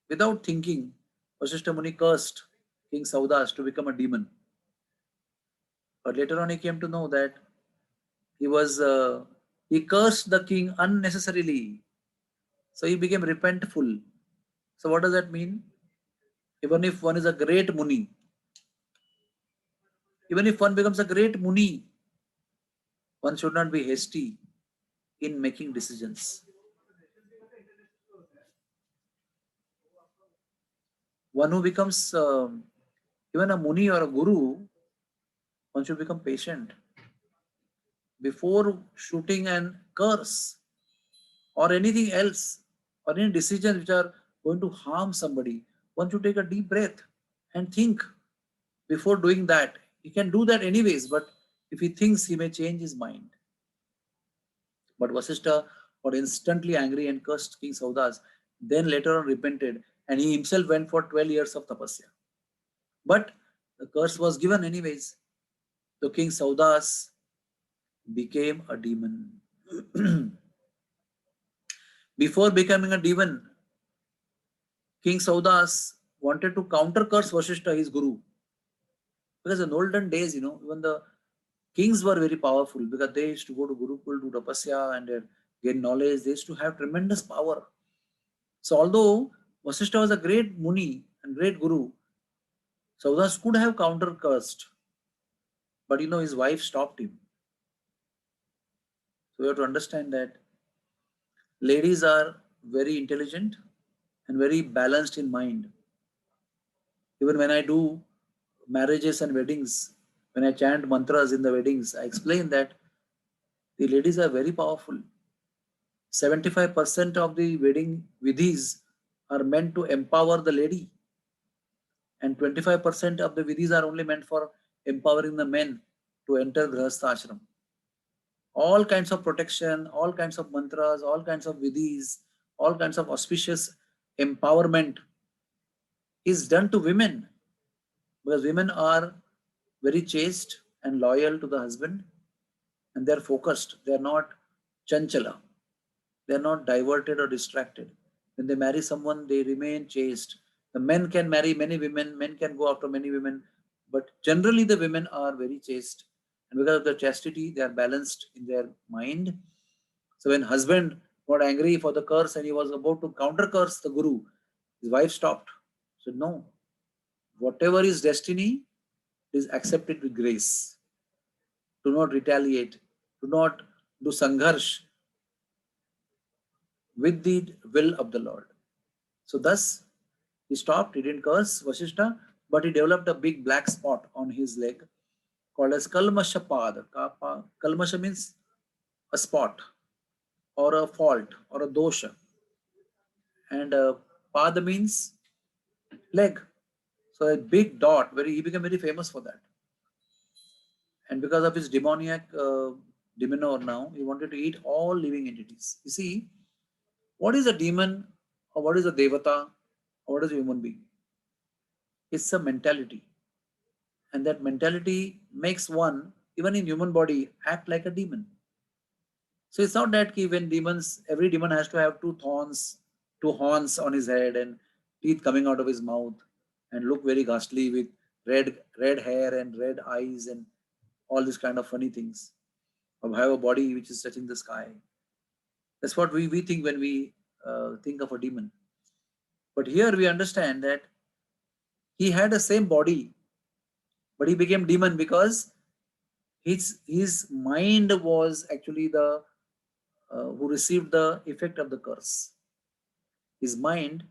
without thinking, Vasishtha Muni cursed King Saudas to become a demon. But later on he came to know that he cursed the king unnecessarily. So he became repentful. So what does that mean? Even if one is a great Muni, even if one becomes a great Muni, one should not be hasty in making decisions. One who becomes even a Muni or a Guru, one should become patient. Before shooting and curse or anything else, or any decisions which are going to harm somebody, one should take a deep breath and think before doing that. He can do that anyways, but if he thinks, he may change his mind. But Vasishtha got instantly angry and cursed King Saudas, then later on repented, and he himself went for 12 years of tapasya. But the curse was given anyways. So King Saudas became a demon. Before becoming a demon, King Saudas wanted to counter curse Vasishtha, his guru. Because in olden days, even the kings were very powerful because they used to go to Gurukul, do tapasya and gain knowledge. They used to have tremendous power. So although Vasishtha was a great Muni and great Guru, Saudas could have counter cursed, but his wife stopped him. So we have to understand that ladies are very intelligent and very balanced in mind. Even when I do marriages and weddings, when I chant mantras in the weddings, I explain that the ladies are very powerful. 75% of the wedding vidhis are meant to empower the lady, and 25% of the vidhis are only meant for empowering the men to enter Grihastha ashram. All kinds of protection, all kinds of mantras, all kinds of vidhis, all kinds of auspicious empowerment is done to women, because women are very chaste and loyal to the husband, and they're focused. They're not chanchala. They're not diverted or distracted. When they marry someone, they remain chaste. The men can marry many women, men can go after many women, but generally the women are very chaste. And because of the chastity, they are balanced in their mind. So when husband got angry for the curse and he was about to counter curse the guru, his wife stopped. Said, no, whatever is destiny is accepted with grace. Do not retaliate. Do not do sangharsh with the will of the Lord. So thus he stopped, he didn't curse Vasishtha, but he developed a big black spot on his leg called as Kalmasha Pad. Kalmasha means a spot or a fault or a dosha. And Pad means leg. So a big dot, he became very famous for that. And because of his demoniac demeanor now, he wanted to eat all living entities. You see, what is a demon or what is a devata or what is a human being? It's a mentality. And that mentality makes one, even in human body, act like a demon. So it's not that when demons, every demon has to have two horns on his head and teeth coming out of his mouth and look very ghastly with red hair and red eyes and all these kind of funny things. Or have a body which is touching the sky. That's what we think when we think of a demon. But here we understand that he had the same body, but he became demon because his mind was actually the who received the effect of the curse. His mind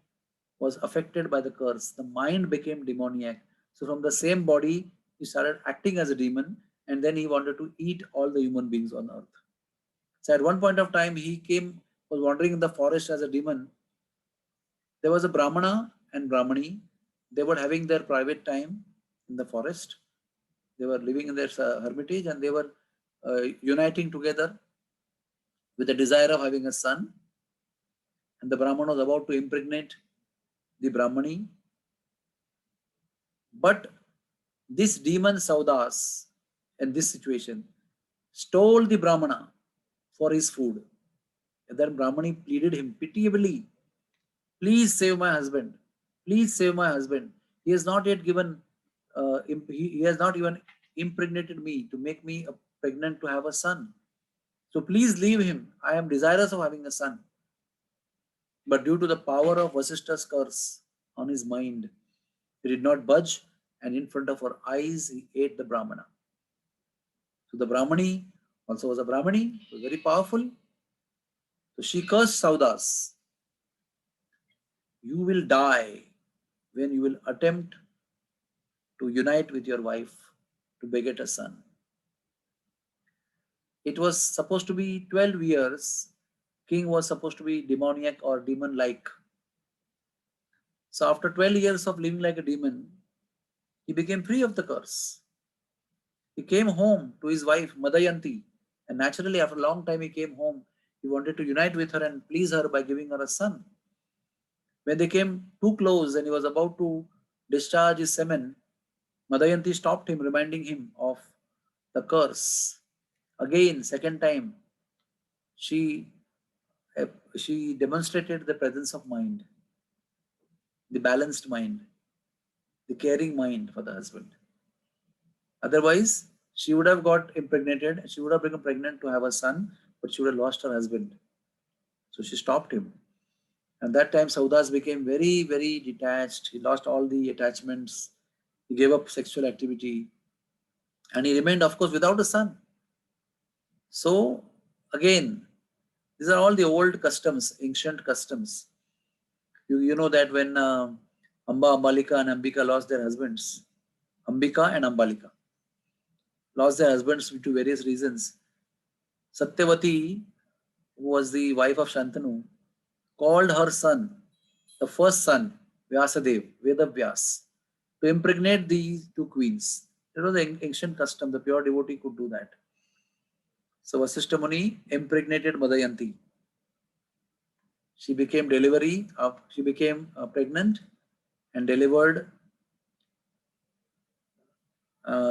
was affected by the curse. The mind became demoniac. So from the same body, he started acting as a demon, and then he wanted to eat all the human beings on earth. So at one point of time, was wandering in the forest as a demon. There was a Brahmana and Brahmani. They were having their private time in the forest. They were living in their hermitage and they were uniting together with the desire of having a son. And the Brahman was about to impregnate the Brahmani. But this demon Saudas, in this situation, stole the Brahmana for his food. And then Brahmani pleaded him pitiably, please save my husband. Please save my husband. He has not yet given, he has not even impregnated me to make me pregnant to have a son. So please leave him. I am desirous of having a son. But due to the power of Vasishtha's curse on his mind, he did not budge, and in front of her eyes, he ate the Brahmana. So the Brahmani also was a Brahmani, was very powerful. So she cursed Saudas. You will die when you will attempt to unite with your wife to beget a son. It was supposed to be 12 years. King was supposed to be demoniac or demon-like. So after 12 years of living like a demon, he became free of the curse. He came home to his wife, Madayanti, and naturally after a long time he came home. He wanted to unite with her and please her by giving her a son. When they came too close and he was about to discharge his semen, Madayanti stopped him, reminding him of the curse. Again, second time, she demonstrated the presence of mind, the balanced mind, the caring mind for the husband. Otherwise, she would have got impregnated, she would have become pregnant to have a son, but she would have lost her husband. So she stopped him. At that time, Saudas became very, very detached. He lost all the attachments. He gave up sexual activity. And he remained, of course, without a son. So, again, these are all the old customs, ancient customs. You know that when Amba, Ambalika and Ambika lost their husbands, Ambika and Ambalika lost their husbands due to various reasons. Satyavati, who was the wife of Shantanu, called her son, the first son, Vyasadev, Vedavyas, to impregnate these two queens. It was an ancient custom, the pure devotee could do that. So Vasishtha Muni impregnated Madayanti. She became pregnant and delivered.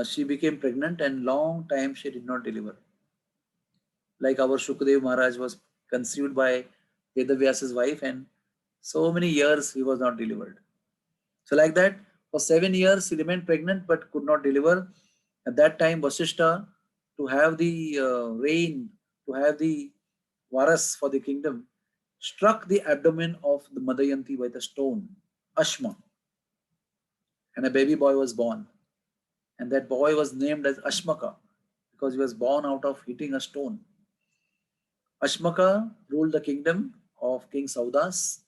She became pregnant and long time she did not deliver. Like our Shukadev Maharaj was conceived by Vedavyas's wife and so many years he was not delivered. So like that, for 7 years she remained pregnant but could not deliver. At that time, Vasishtha, to have the reign, to have the varas for the kingdom, struck the abdomen of the Madayanti with a stone, Ashma, and a baby boy was born. And that boy was named as Ashmaka because he was born out of hitting a stone. Ashmaka ruled the kingdom of King Saudas.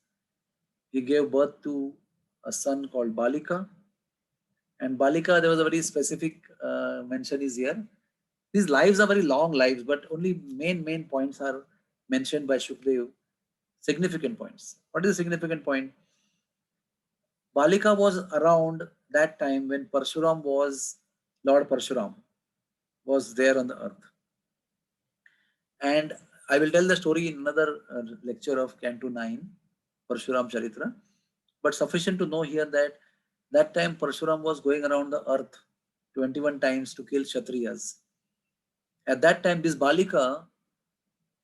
He gave birth to a son called Balika. And Balika, there was a very specific mention is here. These lives are very long lives, but only main points are mentioned by Shukdev. Significant points. What is the significant point? Balika was around that time when Parshuram was, Lord Parshuram was there on the earth. And I will tell the story in another lecture of Canto 9, Parshuram Charitra. But sufficient to know here that that time Parshuram was going around the earth 21 times to kill Kshatriyas. At that time, this Balika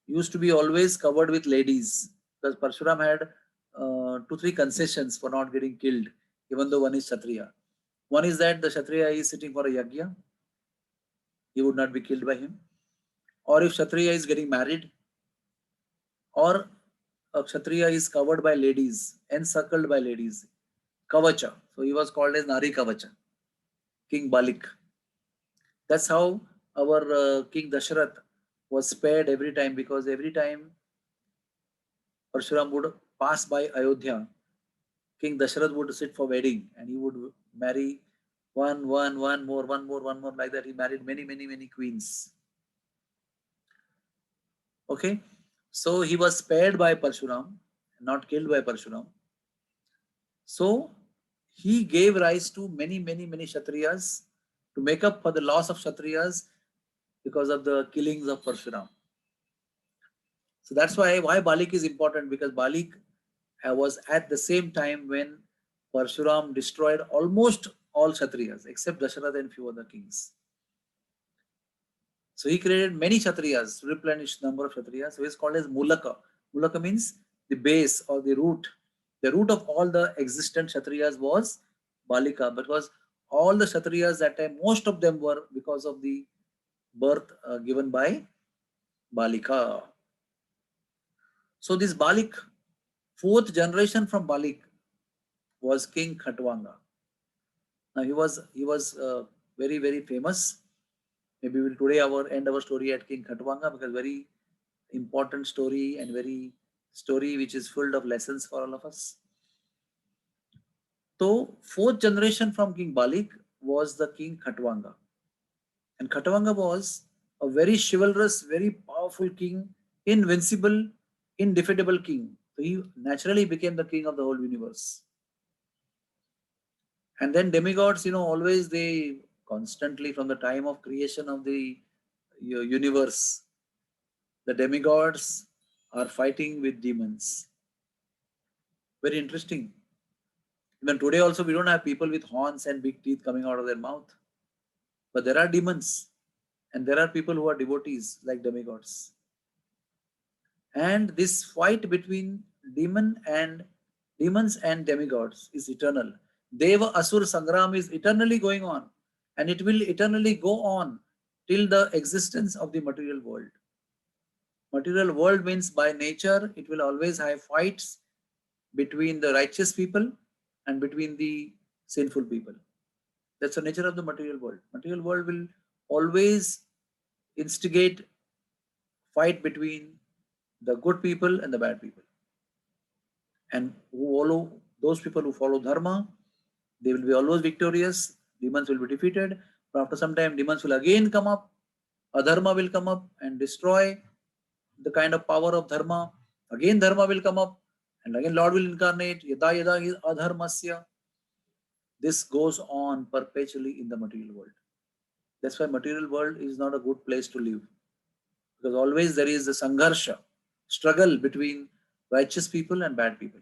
used to be always covered with ladies because Parshuram had 2-3 concessions for not getting killed, even though one is Kshatriya. One is that the Kshatriya is sitting for a yajna, he would not be killed by him. Or if Kshatriya is getting married, or a Kshatriya is covered by ladies, encircled by ladies, Kavacha. So he was called as Nari Kavacha, King Balik. That's how our King Dasharath was spared every time, because every time Parshuram would pass by Ayodhya, King Dasharath would sit for wedding and he would marry one more, like that. He married many queens. Okay, so he was spared by Parshuram, not killed by Parshuram. So he gave rise to many Kshatriyas to make up for the loss of Kshatriyas because of the killings of Parshuram. So that's why Balik is important, because Balik was at the same time when Parshuram destroyed almost all Kshatriyas except Dasharath and few other kings. So he created many Kshatriyas to replenish number of Kshatriyas. So he is called as Mulaka. Mulaka means the base or the root. The root of all the existent Kshatriyas was Balika, because all the Kshatriyas that time, most of them were because of the birth given by Balika. So this Balik, 4th generation from Balik, was King Khatwanga. Now he was very famous. Maybe we'll today end our story at King Khatwanga, because very important story and very story which is full of lessons for all of us. So 4th generation from King Balik was the King Khatwanga. And Khatwanga was a very chivalrous, very powerful king, invincible, indefeatable king. So he naturally became the king of the whole universe. And then demigods, always they constantly, from the time of creation of the universe, the demigods are fighting with demons. Very interesting. Even today also we don't have people with horns and big teeth coming out of their mouth. But there are demons. And there are people who are devotees like demigods. And this fight between demons and demigods is eternal. Deva Asur Sangram is eternally going on, and it will eternally go on till the existence of the material world. Material world means by nature it will always have fights between the righteous people and between the sinful people. That's the nature of the material world. Material world will always instigate fight between the good people and the bad people. And who follow those people who follow dharma, they will be always victorious. Demons will be defeated. But after some time, demons will again come up. Adharma will come up and destroy the kind of power of dharma. Again, dharma will come up, and again, Lord will incarnate. Yada yada adharmasya. This goes on perpetually in the material world. That's why material world is not a good place to live, because always there is a sangharsha, struggle between righteous people and bad people.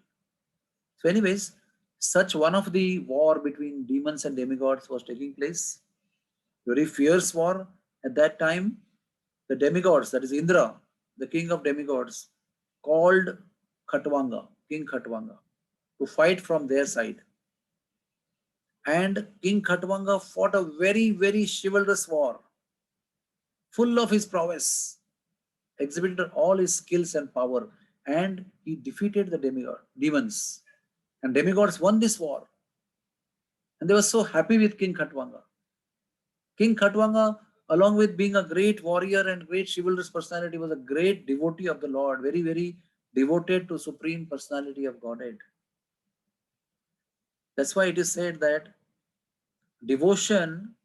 So anyways, such one of the war between demons and demigods was taking place. Very fierce war at that time. The demigods, that is Indra, the king of demigods, called Khatvanga, King Khatvanga, to fight from their side. And King Khatvanga fought a very, very chivalrous war, full of his prowess, exhibited all his skills and power, and he defeated the demons. And demigods won this war. And they were so happy with King Khatvanga. King Khatvanga, along with being a great warrior and great chivalrous personality, was a great devotee of the Lord, very, very devoted to Supreme Personality of Godhead. That's why it is said that devotion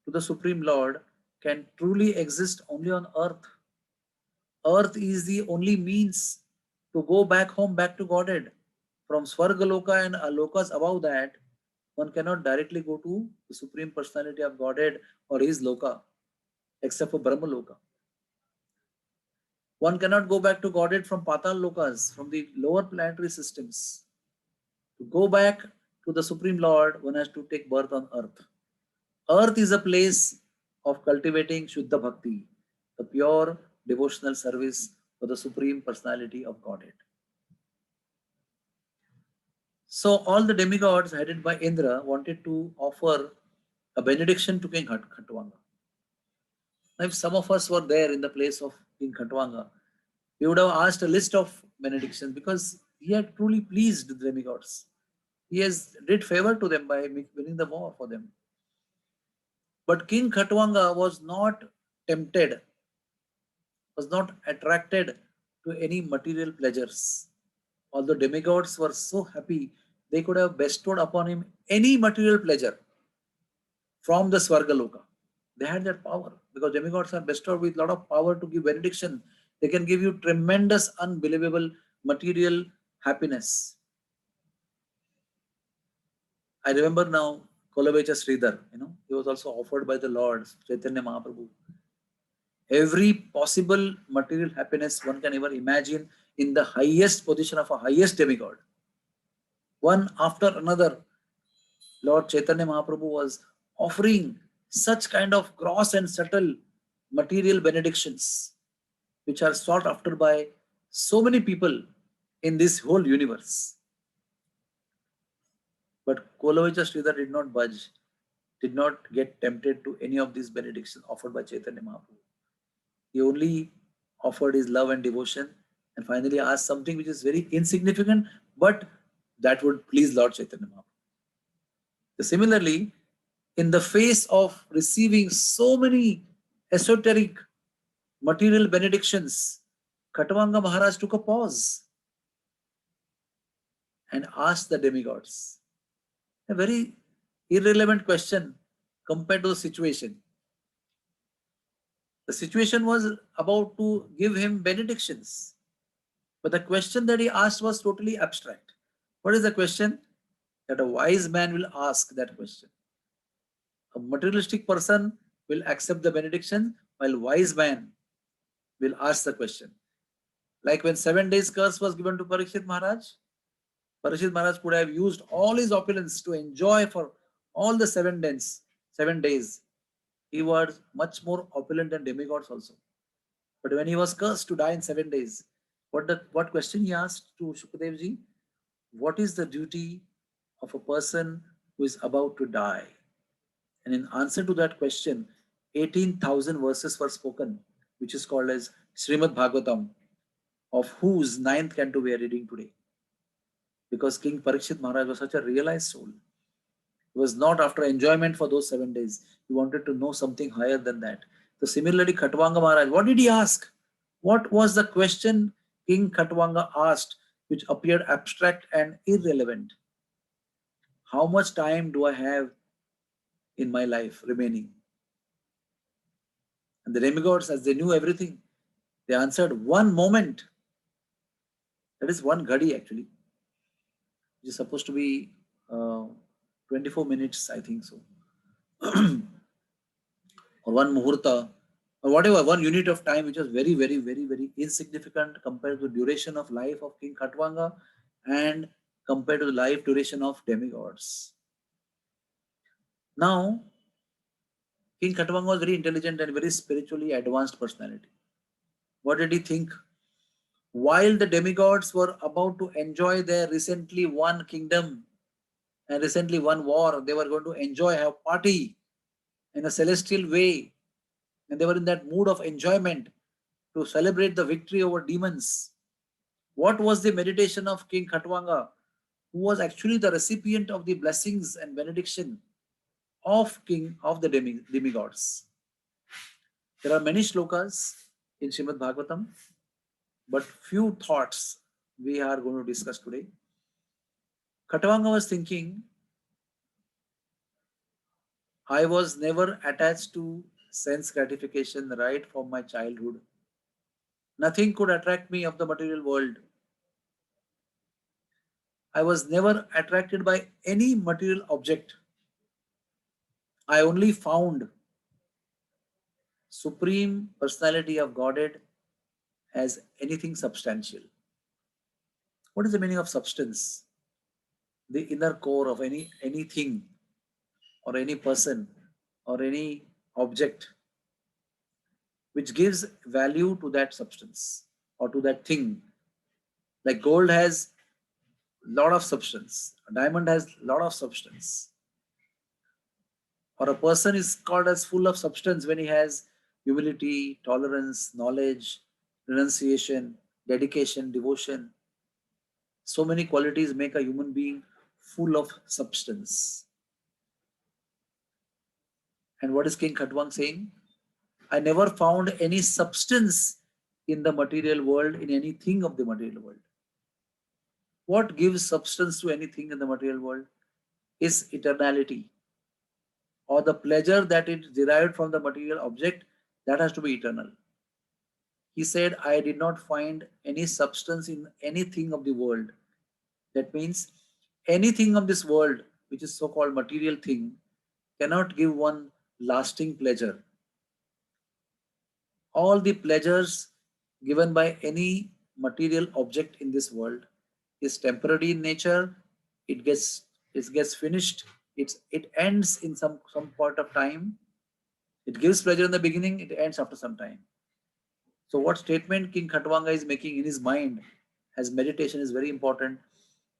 to the Supreme Lord can truly exist only on earth. Earth is the only means to go back home, back to Godhead. From Swargaloka and Alokas above that, one cannot directly go to the Supreme Personality of Godhead or his Loka, except for Brahma Loka. One cannot go back to Godhead from Patal Lokas, from the lower planetary systems. To go back to the Supreme Lord, one has to take birth on earth. Earth is a place of cultivating Shuddha Bhakti, the pure devotional service for the Supreme Personality of Godhead. So all the demigods headed by Indra wanted to offer a benediction to King Khatvanga. Now, if some of us were there in the place of King Khatvanga, we would have asked a list of benedictions, because he had truly pleased the demigods. He has did favor to them by winning the war for them. But King Khatvanga was not tempted, was not attracted to any material pleasures. Although demigods were so happy, they could have bestowed upon him any material pleasure from the Swargaloka. They had that power, because demigods are bestowed with a lot of power to give benediction. They can give you tremendous, unbelievable material happiness. I remember now Kolavecha Sridhar, he was also offered by the Lord, Chaitanya Mahaprabhu. Every possible material happiness one can ever imagine in the highest position of a highest demigod. One after another, Lord Chaitanya Mahaprabhu was offering such kind of gross and subtle material benedictions, which are sought after by so many people in this whole universe. But Kolavecha Sridhar did not budge, did not get tempted to any of these benedictions offered by Chaitanya Mahaprabhu. He only offered his love and devotion, and finally asked something which is very insignificant, but that would please Lord Chaitanya Mahaprabhu. Similarly, in the face of receiving so many esoteric material benedictions, Khatvanga Maharaj took a pause and asked the demigods a very irrelevant question compared to the situation. The situation was about to give him benedictions, but the question that he asked was totally abstract. What is the question? That a wise man will ask that question. A materialistic person will accept the benediction, while wise man will ask the question. Like when 7 days curse was given to Parikshit Maharaj could have used all his opulence to enjoy for all the 7 days. He was much more opulent than demigods also. But when he was cursed to die in 7 days, what question he asked to Shukadeva ji? What is the duty of a person who is about to die? And in answer to that question, 18,000 verses were spoken, which is called as Srimad Bhagavatam, of whose 9th canto we are reading today. because King Parikshit Maharaj was such a realized soul. He was not after enjoyment for those 7 days. He wanted to know something higher than that. So similarly, Khatwanga Maharaj, what did he ask? What was the question King Khatwanga asked, which appeared abstract and irrelevant? How much time do I have in my life remaining? And the demigods, as they knew everything, they answered 1 moment. That is 1 ghadi actually. It is supposed to be uh, 24 minutes, I think so. Or 1 muhurta, or whatever, 1 unit of time, which was very, very, very, very insignificant compared to the duration of life of King Khatwanga and compared to the life duration of demigods. Now, King Khatwanga was very intelligent and very spiritually advanced personality. What did he think? While the demigods were about to enjoy their recently won kingdom and recently won war, they were going to enjoy, have party in a celestial way, and they were in that mood of enjoyment to celebrate the victory over demons. What was the meditation of King Khatwanga, who was actually the recipient of the blessings and benediction of King of the demigods? There are many shlokas in Srimad Bhagavatam, but few thoughts we are going to discuss today. Khatwanga was thinking, I was never attached to sense gratification right from my childhood. Nothing could attract me of the material world. I was never attracted by any material object. I only found Supreme Personality of Godhead as anything substantial. What is the meaning of substance? The inner core of anything or any person or any object which gives value to that substance or to that thing. Like gold has lot of substance, a diamond has lot of substance, or a person is called as full of substance when he has humility, tolerance, knowledge, renunciation, dedication, devotion. So many qualities make a human being full of substance. And what is King Khatwang saying? I never found any substance in the material world, in anything of the material world. What gives substance to anything in the material world is eternality, or the pleasure that is derived from the material object, that has to be eternal. He said, I did not find any substance in anything of the world. That means anything of this world, which is so-called material thing, cannot give one lasting pleasure. All the pleasures given by any material object in this world is temporary in nature. It gets finished. It ends in some point of time. It gives pleasure in the beginning, it ends after some time. So what statement King Khatwanga is making in his mind as meditation is very important,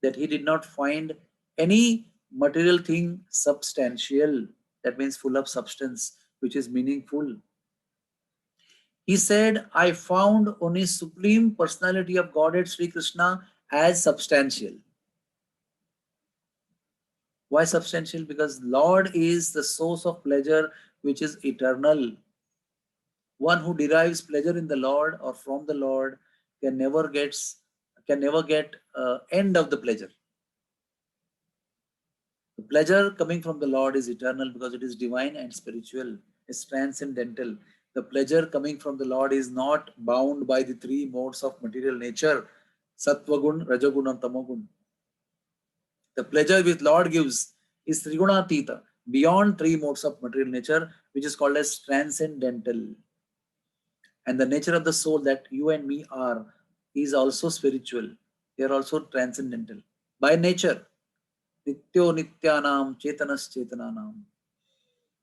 that he did not find any material thing substantial, that means full of substance, which is meaningful. He said, I found only Supreme Personality of Godhead Sri Krishna as substantial. Why substantial? Because Lord is the source of pleasure which is eternal. One who derives pleasure in the Lord or from the Lord can never get end of the pleasure. The pleasure coming from the Lord is eternal because it is divine and spiritual. It's transcendental. The pleasure coming from the Lord is not bound by the 3 modes of material nature, Sattvagun, Rajagun, and Tamagun. The pleasure which Lord gives is Trigunatita, beyond 3 modes of material nature, which is called as transcendental. And the nature of the soul that you and me are is also spiritual. They are also transcendental. By nature, Nityo Nityanam Chetanas Chetananam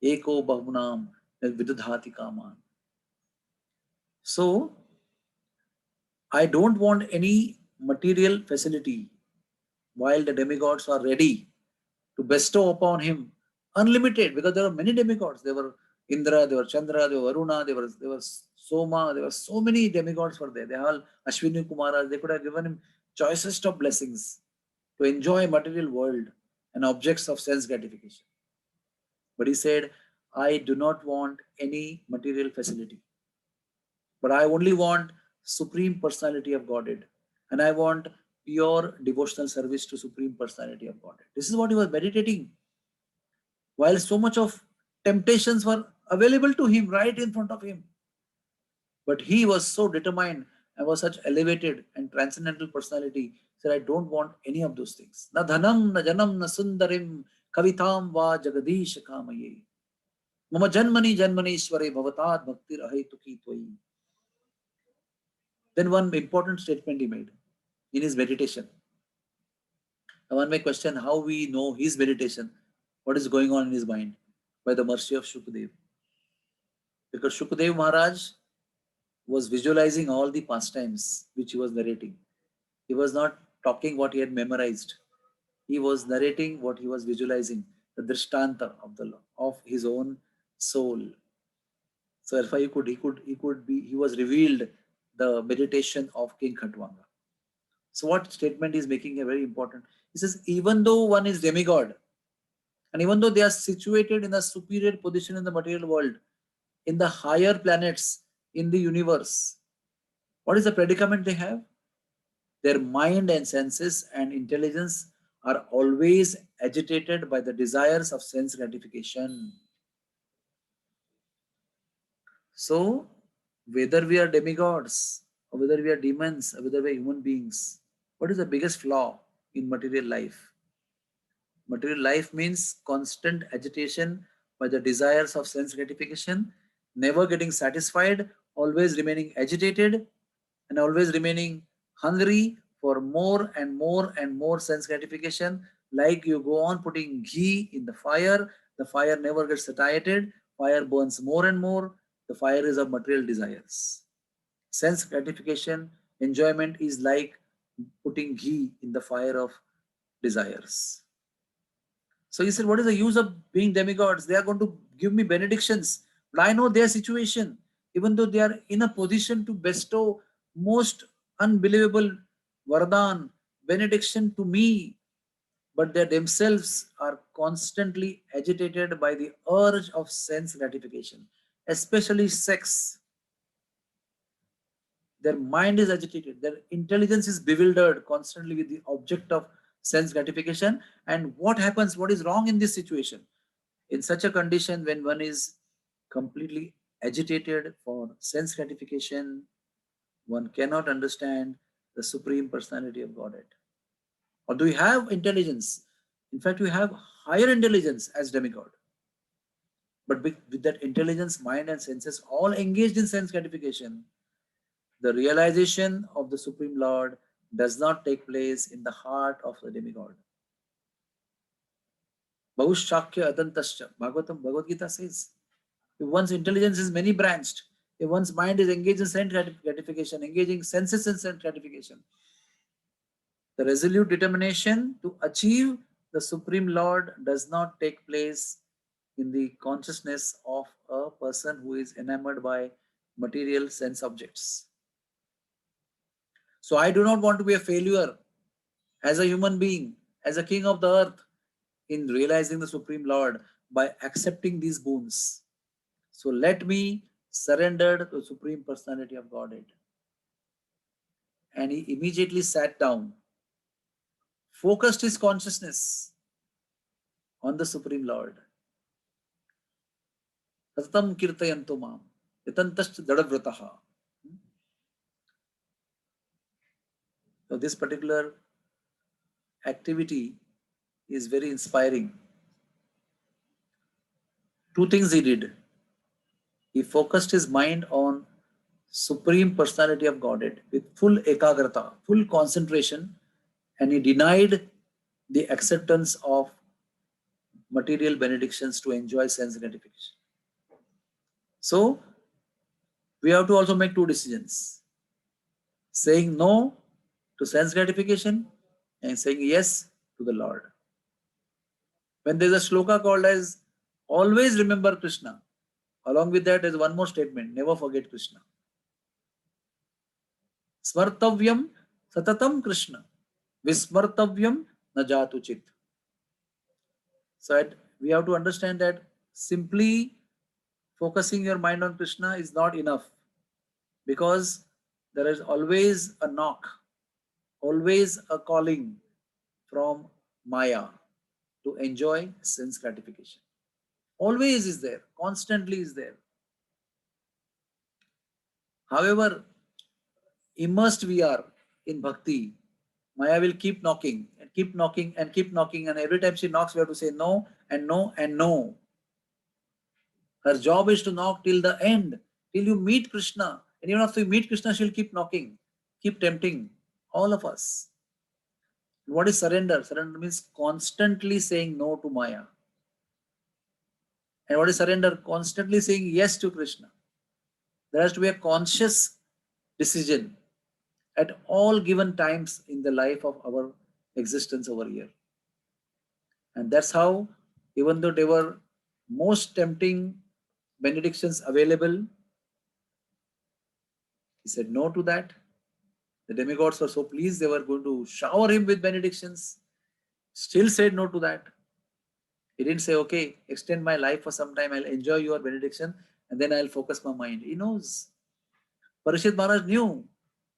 Eko Bahunam Vidudhati Kaman. So, I don't want any material facility while the demigods are ready to bestow upon him unlimited, because there are many demigods. There were Indra, there were Chandra, there were Varuna, there was Soma, there were so many demigods were there. They all Ashwini Kumaras, they could have given him choicest of blessings. to enjoy material world and objects of sense gratification. But he said, I do not want any material facility, but I only want Supreme Personality of Godhead. And I want pure devotional service to Supreme Personality of Godhead. This is what he was meditating. While so much of temptations were available to him right in front of him. But he was so determined and was such elevated and transcendental personality. He said, I don't want any of those things. Na dhanam, na janam, na sundarim, kavitam va jagadish kamaye. Mama janmani janmanishware bhavatad bhaktir ahetuki tvai. Then one important statement he made in his meditation. Now one may question how we know his meditation, what is going on in his mind, by the mercy of Shukadev. Because Shukadev Maharaj was visualizing all the pastimes which he was narrating. He was not talking what he had memorized. He was narrating what he was visualizing, the drishtanta of his own soul. So therefore he was revealed the meditation of King Khatwanga. So what statement is making here very important? He says, even though one is demigod, and even though they are situated in a superior position in the material world, in the higher planets, in the universe, what is the predicament they have? Their mind and senses and intelligence are always agitated by the desires of sense gratification. So, whether we are demigods, or whether we are demons, or whether we are human beings, what is the biggest flaw in material life? Material life means constant agitation by the desires of sense gratification, never getting satisfied, always remaining agitated, and always remaining hungry for more and more and more sense gratification. Like you go on putting ghee in the fire never gets satiated, fire burns more and more, the fire is of material desires. Sense gratification, enjoyment is like putting ghee in the fire of desires. So he said, what is the use of being demigods? They are going to give me benedictions, but I know their situation. Even though they are in a position to bestow most unbelievable vardhan, benediction to me, but they themselves are constantly agitated by the urge of sense gratification, especially sex. Their mind is agitated, their intelligence is bewildered constantly with the object of sense gratification. And what happens? What is wrong in this situation? In such a condition, when one is completely agitated for sense gratification, one cannot understand the Supreme Personality of Godhead. Or do we have intelligence? In fact, we have higher intelligence as demigod. But with that intelligence, mind and senses all engaged in sense gratification, the realization of the Supreme Lord does not take place in the heart of the demigod. Bahushakya atantascha. Bhagavad Gita says, if one's intelligence is many branched, if one's mind is engaged in sense gratification, engaging senses in sense gratification, the resolute determination to achieve the Supreme Lord does not take place in the consciousness of a person who is enamored by material sense objects. So I do not want to be a failure as a human being, as a king of the earth, in realizing the Supreme Lord by accepting these boons. So let me surrender to the Supreme Personality of Godhead. And he immediately sat down, focused his consciousness on the Supreme Lord. Satatam kirtayantu mam, yatantascha dadavrataha. So this particular activity is very inspiring. Two things he did. He focused his mind on Supreme Personality of Godhead with full ekagrata, full concentration, and he denied the acceptance of material benedictions to enjoy sense gratification. So we have to also make two decisions: saying no to sense gratification and saying yes to the Lord. When there's a shloka called as always remember Krishna, along with that, there's one more statement: never forget Krishna. Smartavyam satatam Krishna, vismartavyam na jatu chit. So we have to understand that simply focusing your mind on Krishna is not enough, because there is always a knock, always a calling from Maya to enjoy sense gratification. Always is there, constantly is there. However immersed we are in bhakti, Maya will keep knocking and keep knocking and keep knocking, and every time she knocks, we have to say no and no and no. Her job is to knock till the end, till you meet Krishna. And even after you meet Krishna, she'll keep knocking, keep tempting all of us. What is surrender? Surrender means constantly saying no to Maya. And what is surrender? Constantly saying yes to Krishna. There has to be a conscious decision at all given times in the life of our existence over here. And that's how, even though there were most tempting benedictions available, he said no to that. The demigods were so pleased, they were going to shower him with benedictions. Still said no to that. He didn't say, okay, extend my life for some time, I'll enjoy your benediction, and then I'll focus my mind. He knows. Parishit Maharaj knew.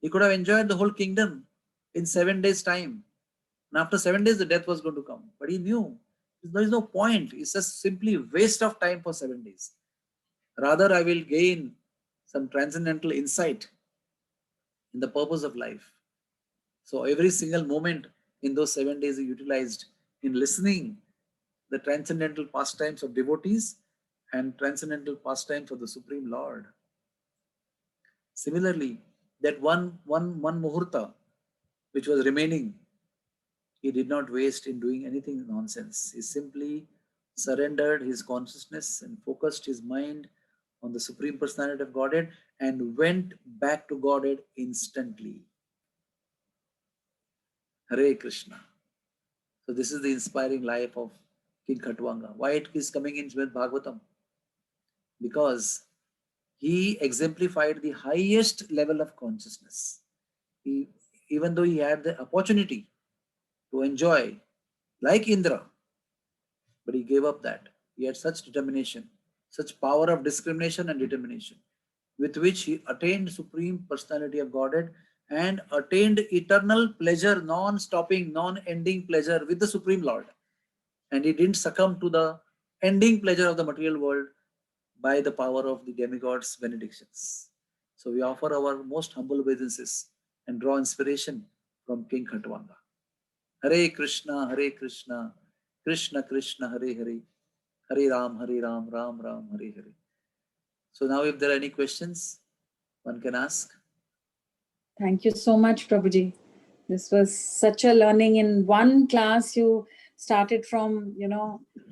He could have enjoyed the whole kingdom in 7 days' time. And after 7 days, the death was going to come. But he knew there is no point. It's just simply waste of time for 7 days. Rather, I will gain some transcendental insight in the purpose of life. So every single moment in those 7 days he utilized in listening the transcendental pastimes of devotees and transcendental pastimes of the Supreme Lord. Similarly, that one muhurta which was remaining, he did not waste in doing anything nonsense. He simply surrendered his consciousness and focused his mind on the Supreme Personality of Godhead and went back to Godhead instantly. Hare Krishna. So this is the inspiring life of King Khatwanga. Why it is coming in Srimad Bhagavatam? Because he exemplified the highest level of consciousness. Even though he had the opportunity to enjoy like Indra, but he gave up that. He had such determination, such power of discrimination and determination, with which he attained Supreme Personality of Godhead and attained eternal pleasure, non-stopping, non-ending pleasure with the Supreme Lord. And he didn't succumb to the ending pleasure of the material world by the power of the demigods' benedictions. So we offer our most humble obeisances and draw inspiration from King Khatwanga. Hare Krishna, Krishna Krishna, Hare Hare, Hare Ram, Ram Ram, Hare Hare. So now if there are any questions, one can ask. Thank you so much, Prabhuji. This was such a learning. In one class, you started from,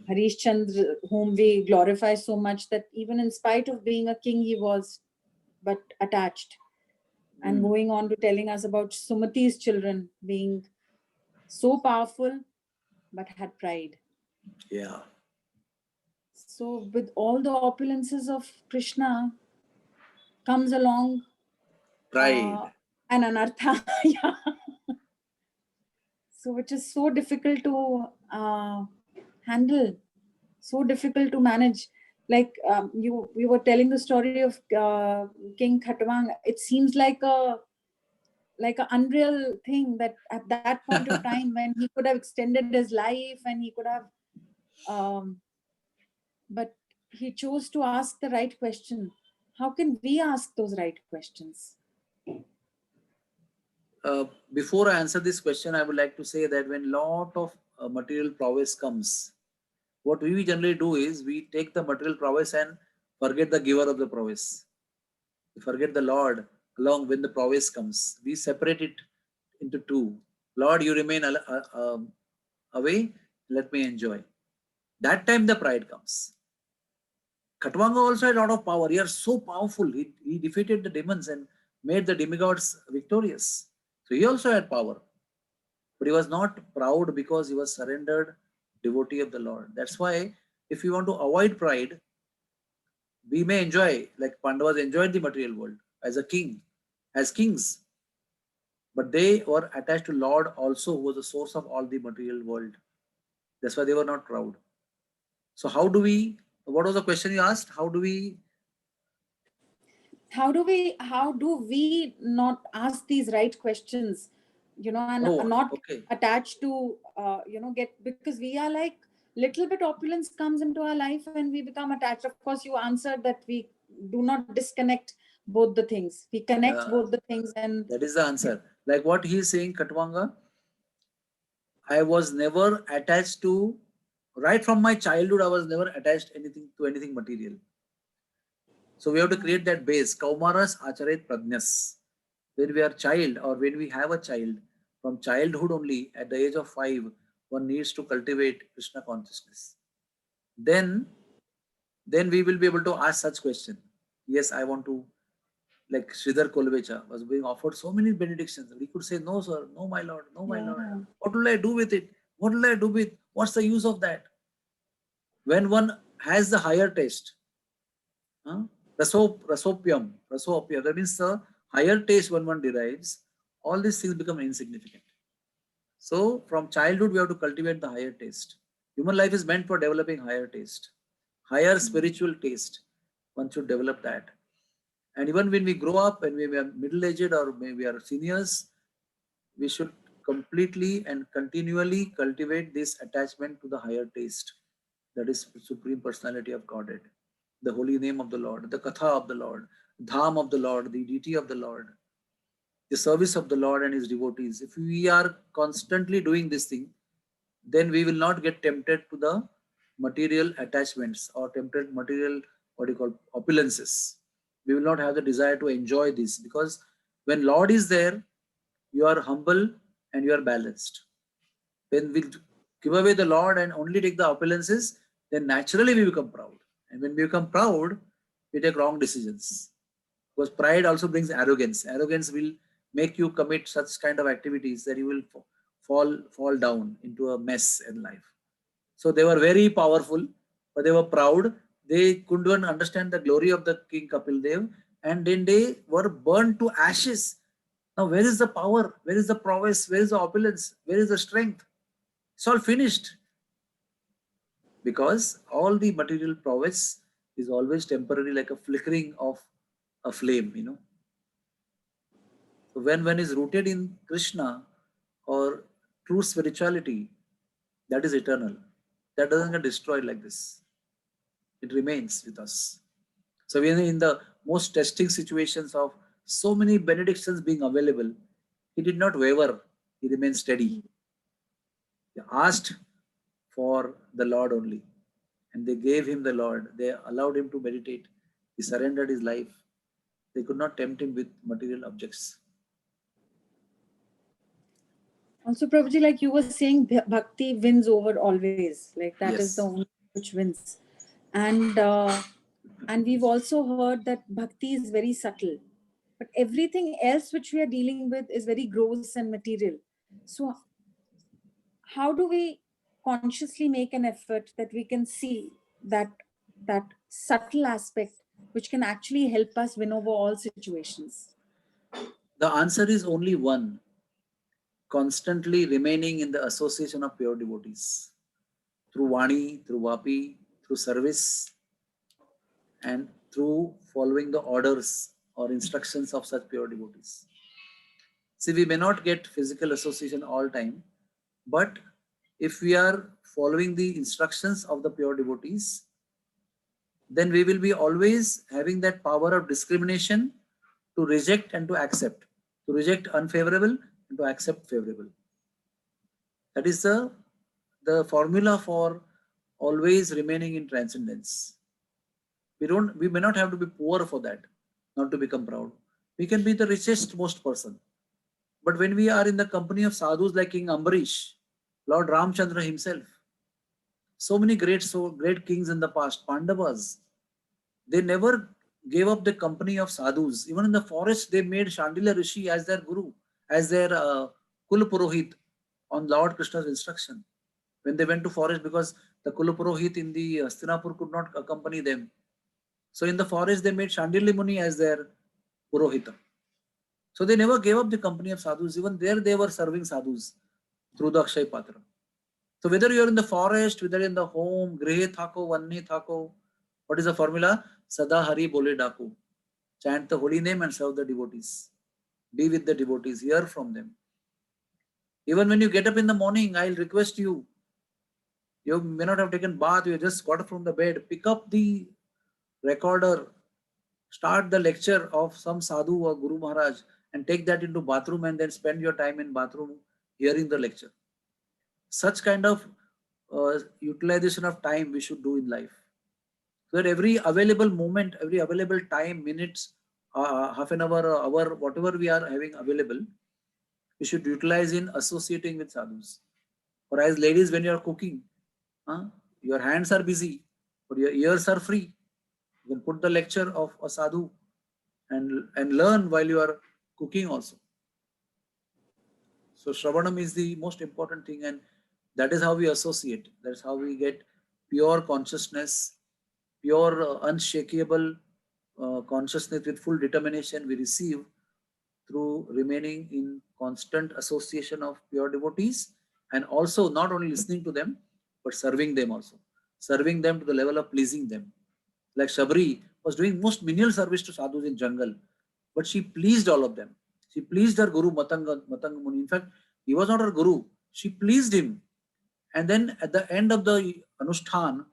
Harish Chandra, whom we glorify so much, that even in spite of being a king, he was but attached. And going on to telling us about Sumati's children being so powerful, but had pride. Yeah. So with all the opulences of Krishna comes along Pride. an anartha. Yeah. So which is so difficult to handle, so difficult to manage. Like you were telling the story of King Khatwang. It seems like an unreal thing, that at that point of time when he could have extended his life and he could have, but he chose to ask the right question. How can we ask those right questions? Before I answer this question, I would like to say that when lot of material prowess comes, what we generally do is we take the material prowess and forget the giver of the prowess. We forget the Lord along when the prowess comes. We separate it into two. Lord, you remain away, let me enjoy. That time the pride comes. Khatwanga also had a lot of power. He was so powerful. He defeated the demons and made the demigods victorious. So he also had power. But he was not proud because he was surrendered devotee of the Lord. That's why if you want to avoid pride, we may enjoy, like Pandavas enjoyed the material world as a king, as kings. But they were attached to Lord also, who was the source of all the material world. That's why they were not proud. So how do we, what was the question you asked? How do we not ask these right questions, and Oh, not okay. attached to get, because we are like, little bit opulence comes into our life and we become attached. Of course, you answered that we do not disconnect both the things, we connect Yeah, both the things. And that is the answer. Like what he is saying, Katwanga, I was never attached to, right from my childhood, I was never attached anything to anything material. So we have to create that base. Kaumaras acharet prajnas. When we are child or when we have a child, from childhood only, at the age of 5, one needs to cultivate Krishna consciousness. Then, then we will be able to ask such question. Yes, I want to, like Sridhar Kolvecha was being offered so many benedictions. He could say, no, sir, no, my lord, no, my lord. yeah, What will I do with it? What will I do with? What's the use of that? When one has the higher taste, huh? Rasopium, that means the higher taste when one derives, all these things become insignificant. So from childhood, we have to cultivate the higher taste. Human life is meant for developing higher taste, higher spiritual taste. One should develop that. And even when we grow up, when we are middle-aged or maybe we are seniors, we should completely and continually cultivate this attachment to the higher taste. That is Supreme Personality of Godhead, the holy name of the Lord, the Katha of the Lord, Dham of the Lord, the deity of the Lord, the service of the Lord and his devotees. If we are constantly doing this thing, then we will not get tempted to the material attachments or tempted material, what you call, opulences. We will not have the desire to enjoy this, because when Lord is there, you are humble and you are balanced. When we give away the Lord and only take the opulences, then naturally we become proud. And when we become proud, we take wrong decisions. Because pride also brings arrogance. Arrogance will make you commit such kind of activities that you will fall down into a mess in life. So they were very powerful, but they were proud. They couldn't understand the glory of the King Kapil Dev, and then they were burned to ashes. Now, where is the power? Where is the prowess? Where is the opulence? Where is the strength? It's all finished, because all the material prowess is always temporary, like a flickering of a flame. So when one is rooted in Krishna or true spirituality, that is eternal. That doesn't get destroyed like this. It remains with us. So when in the most testing situations of so many benedictions being available, he did not waver. He remained steady. He asked for the Lord only, and they gave him the Lord. They allowed him to meditate. He surrendered his life. They could not tempt him with material objects. also, Prabhuji, like you were saying, bhakti wins over always. Like that is the Yes. only which wins. And we've also heard that bhakti is very subtle, but everything else which we are dealing with is very gross and material. So how do we consciously make an effort that we can see that subtle aspect which can actually help us win over all situations? The answer is only one: constantly remaining in the association of pure devotees through Vani, through Vapi, through service, and through following the orders or instructions of such pure devotees. See, we may not get physical association all time, but if we are following the instructions of the pure devotees, then we will be always having that power of discrimination to reject and to accept, to reject unfavorable and to accept favorable. That is the formula for always remaining in transcendence. We may not have to be poor for that, not to become proud. We can be the richest most person. But when we are in the company of sadhus like King Ambarish, Lord Ramchandra himself, so great kings in the past, Pandavas, they never gave up the company of sadhus. Even in the forest, they made Shandilya Rishi as their guru, as their Kul Purohit on Lord Krishna's instruction. When they went to forest, because the Kul Purohit in the Hastinapur could not accompany them. So in the forest, they made Shandilya Muni as their Purohita. So they never gave up the company of sadhus. Even there they were serving sadhus through the Akshay Patra. So whether you're in the forest, whether in the home, Grihe Thako, Vanne Thako, what is the formula? Sada Hari Bole Daku. Chant the holy name and serve the devotees. Be with the devotees, hear from them. Even when you get up in the morning, I'll request you, you may not have taken bath, you just got up from the bed, pick up the recorder, start the lecture of some sadhu or Guru Maharaj and take that into bathroom and then spend your time in bathroom hearing the lecture. Such kind of utilization of time we should do in life. So that every available moment, every available time, minutes, half an hour, hour, whatever we are having available, we should utilize in associating with sadhus. Or as ladies, when you are cooking, your hands are busy, but your ears are free. You can put the lecture of a sadhu and learn while you are cooking also. So Shravanam is the most important thing, and that is how we associate. That's how we get pure consciousness, pure unshakable consciousness with full determination we receive through remaining in constant association of pure devotees, and also not only listening to them, but serving them also. Serving them to the level of pleasing them. Like Shabri was doing most menial service to sadhus in jungle, but she pleased all of them. She pleased her Guru Matanga Muni. In fact, he was not her Guru. She pleased him. And then at the end of the Anushthan,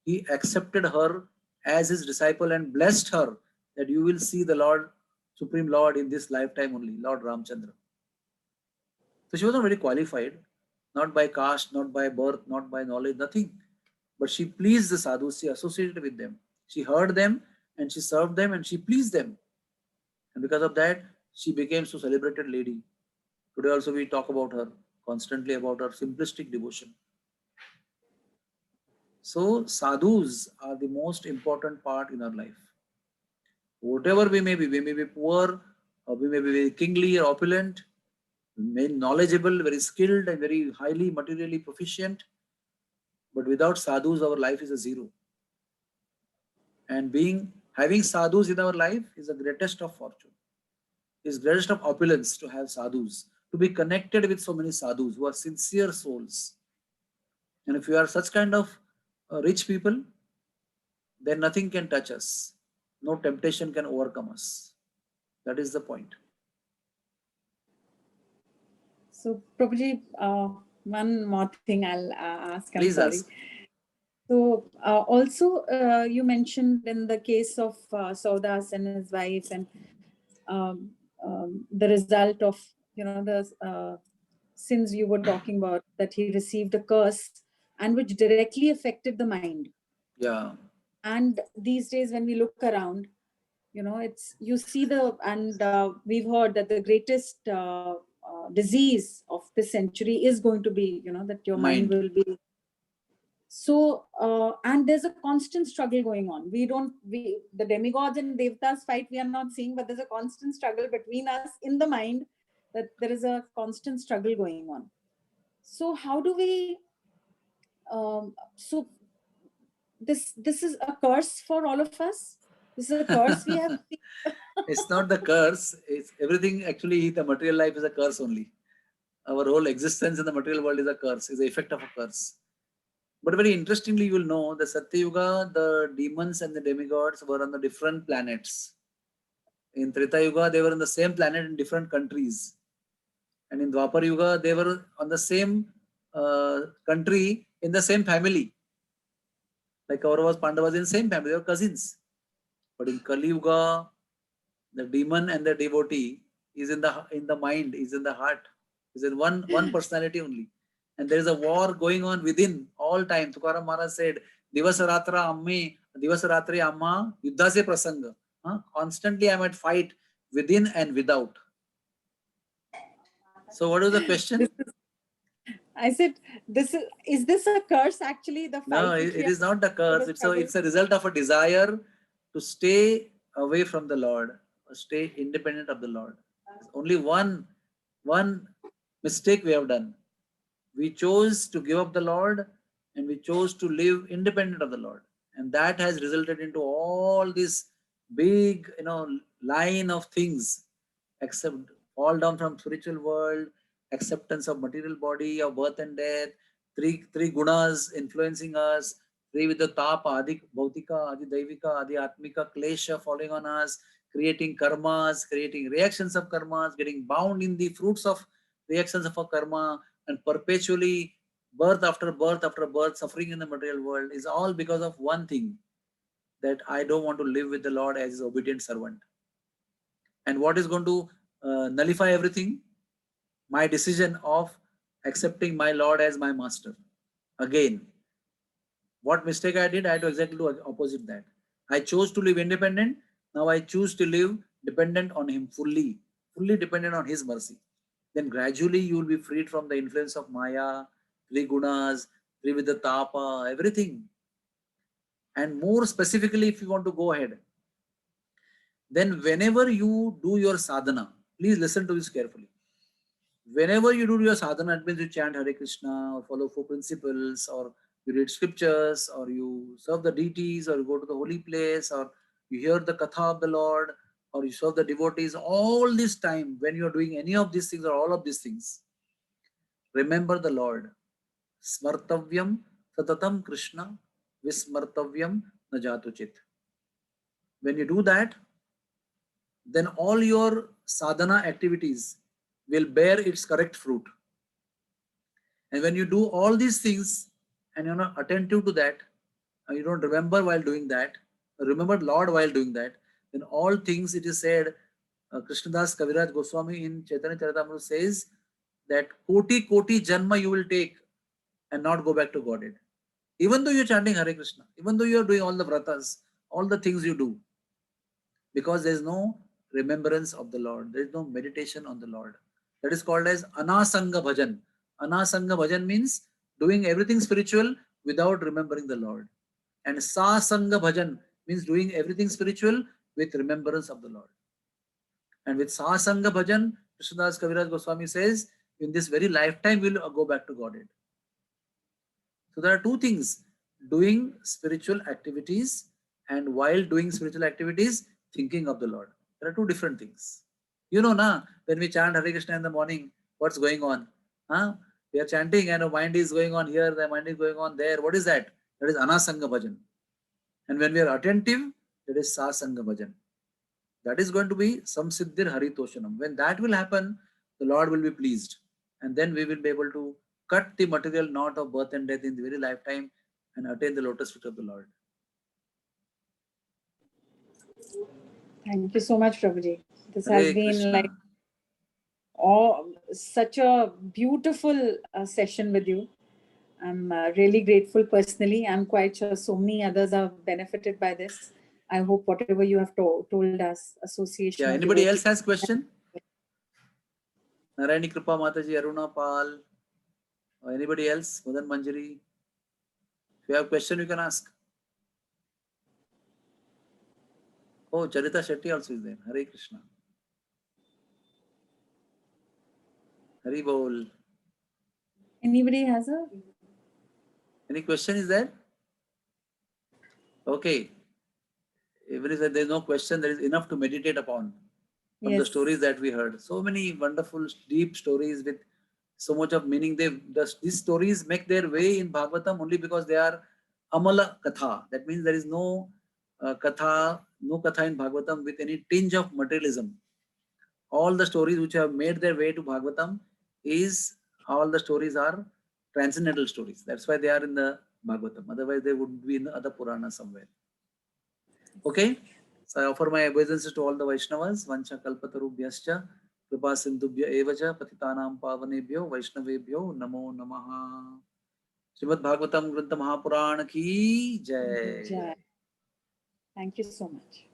he accepted her as his disciple and blessed her that you will see the Lord, Supreme Lord in this lifetime only, Lord Ramchandra. So she was not very qualified, not by caste, not by birth, not by knowledge, nothing. But she pleased the sadhus, she associated with them. She heard them and she served them and she pleased them. And because of that, she became so celebrated lady. Today also we talk about her, constantly about her simplistic devotion. So sadhus are the most important part in our life. Whatever we may be poor, or we may be very kingly or opulent, we may be knowledgeable, very skilled and very highly materially proficient. But without sadhus, our life is a zero. And having sadhus in our life is the greatest of fortune. Is greatest of opulence to have sadhus, to be connected with so many sadhus who are sincere souls. And if you are such kind of rich people, then nothing can touch us. No temptation can overcome us. That is the point. So probably one more thing I'll ask. Please ask. So also you mentioned in the case of Saudas and his wife and the result of the sins you were talking about, that he received a curse and which directly affected the mind. Yeah. And these days when we look around, it's you see we've heard that the greatest disease of this century is going to be that your mind will be. So and there's a constant struggle going on. The demigods and devtas fight, we are not seeing, but there's a constant struggle between us in the mind, that there is a constant struggle going on. So how do we so this is a curse for all of us. This is a curse we have. It's not the curse. It's everything. Actually, the material life is a curse only. Our whole existence in the material world is a curse, is the effect of a curse. But very interestingly, you will know the Satya Yuga, the demons and the demigods were on the different planets. In Treta Yuga, they were on the same planet in different countries. And in Dwapar Yuga, they were on the same country in the same family. Like Kauravas, Pandavas in the same family, they were cousins. But in Kali Yuga, the demon and the devotee is in the mind, is in the heart, is in one personality only. And there is a war going on within all time. Tukaram Maharaj said, Divasaratra Amme, Divasratri Amma, Yuddha se prasanga. Constantly I might fight within and without. So what was the question? I said, is this a curse actually? The fight? No, it is not a curse. It's a result of a desire to stay away from the Lord, or stay independent of the Lord. There's only one mistake we have done. We chose to give up the Lord and we chose to live independent of the Lord. And that has resulted into all this big, line of things. accept, fall down from spiritual world, acceptance of material body, of birth and death, three gunas influencing us, three with the tapa, adi bhautika, adi daivika, adi atmika, klesha falling on us, creating karmas, creating reactions of karmas, getting bound in the fruits of reactions of a karma, and perpetually birth after birth after birth, suffering in the material world is all because of one thing, that I don't want to live with the Lord as his obedient servant. And what is going to nullify everything? My decision of accepting my Lord as my master. Again, what mistake I did, I had to exactly do opposite that. I chose to live independent. Now I choose to live dependent on him fully dependent on his mercy. Then gradually you will be freed from the influence of Maya, three gunas, three with the tapa, everything. And more specifically, if you want to go ahead, then whenever you do your sadhana, please listen to this carefully. Whenever you do your sadhana, it means you chant Hare Krishna or follow four principles, or you read scriptures, or you serve the deities, or you go to the holy place, or you hear the katha of the Lord, or you serve the devotees. All this time, when you are doing any of these things or all of these things, remember the Lord. Smartavyam satatam Krishna vismartavyam najatuchit. When you do that, then all your sadhana activities will bear its correct fruit. And when you do all these things and you're not attentive to that, and you don't remember while doing that, remember Lord while doing that, then all things, it is said, Krishnadas Kaviraj Goswami in Chaitanya Charitamrita says that koti janma you will take and not go back to Godhead. Even though you're chanting Hare Krishna, even though you're doing all the vratas, all the things you do, because there's no remembrance of the Lord, there is no meditation on the Lord. That is called as anasanga bhajan. Anasanga bhajan means doing everything spiritual without remembering the Lord. And sasanga bhajan means doing everything spiritual with remembrance of the Lord. And with sasanga bhajan, Krishnadas Kaviraj Goswami says, in this very lifetime we'll go back to Godhead. So there are two things: doing spiritual activities, and while doing spiritual activities, thinking of the Lord. There are two different things. You know, na, when we chant Hare Krishna in the morning, what's going on? Huh? We are chanting and our mind is going on here, the mind is going on there. What is that? That is Anasanga Bhajan. And when we are attentive, that is Sasanga Bhajan. That is going to be Samsiddhir Haritoshanam. When that will happen, the Lord will be pleased. And then we will be able to cut the material knot of birth and death in the very lifetime and attain the lotus feet of the Lord. Thank you so much, Prabhuji. This Hare has been Krishna. like such a beautiful session with you. I'm really grateful personally. I'm quite sure so many others have benefited by this. I hope whatever you have told us, association. Yeah, anybody else has question? Narayani Kripa Mataji, Aruna Pal, or anybody else? Madan Manjari. If you have question, you can ask. Oh, Charita Shetty also is there. Hare Krishna. Hari Bol. Anybody has Any question is there? Okay. Even if there is no question, there is enough to meditate upon from the stories that we heard. So many wonderful, deep stories with so much of meaning. These stories make their way in Bhagavatam only because they are Amala Katha. That means there is no Katha in Bhagavatam with any tinge of materialism. All the stories which have made their way to Bhagavatam all the stories are transcendental stories. That's why they are in the Bhagavatam. Otherwise, they would be in the other Purana somewhere. Okay? So I offer my obeisances to all the Vaishnavas. Vancha kalpatarubhyascha kripa sindhubhya evacha patitanam pavanebhyo Vaishnavebhyo namo namaha. Srimad Bhagavatam Grantha Mahapuran ki jai. Thank you so much.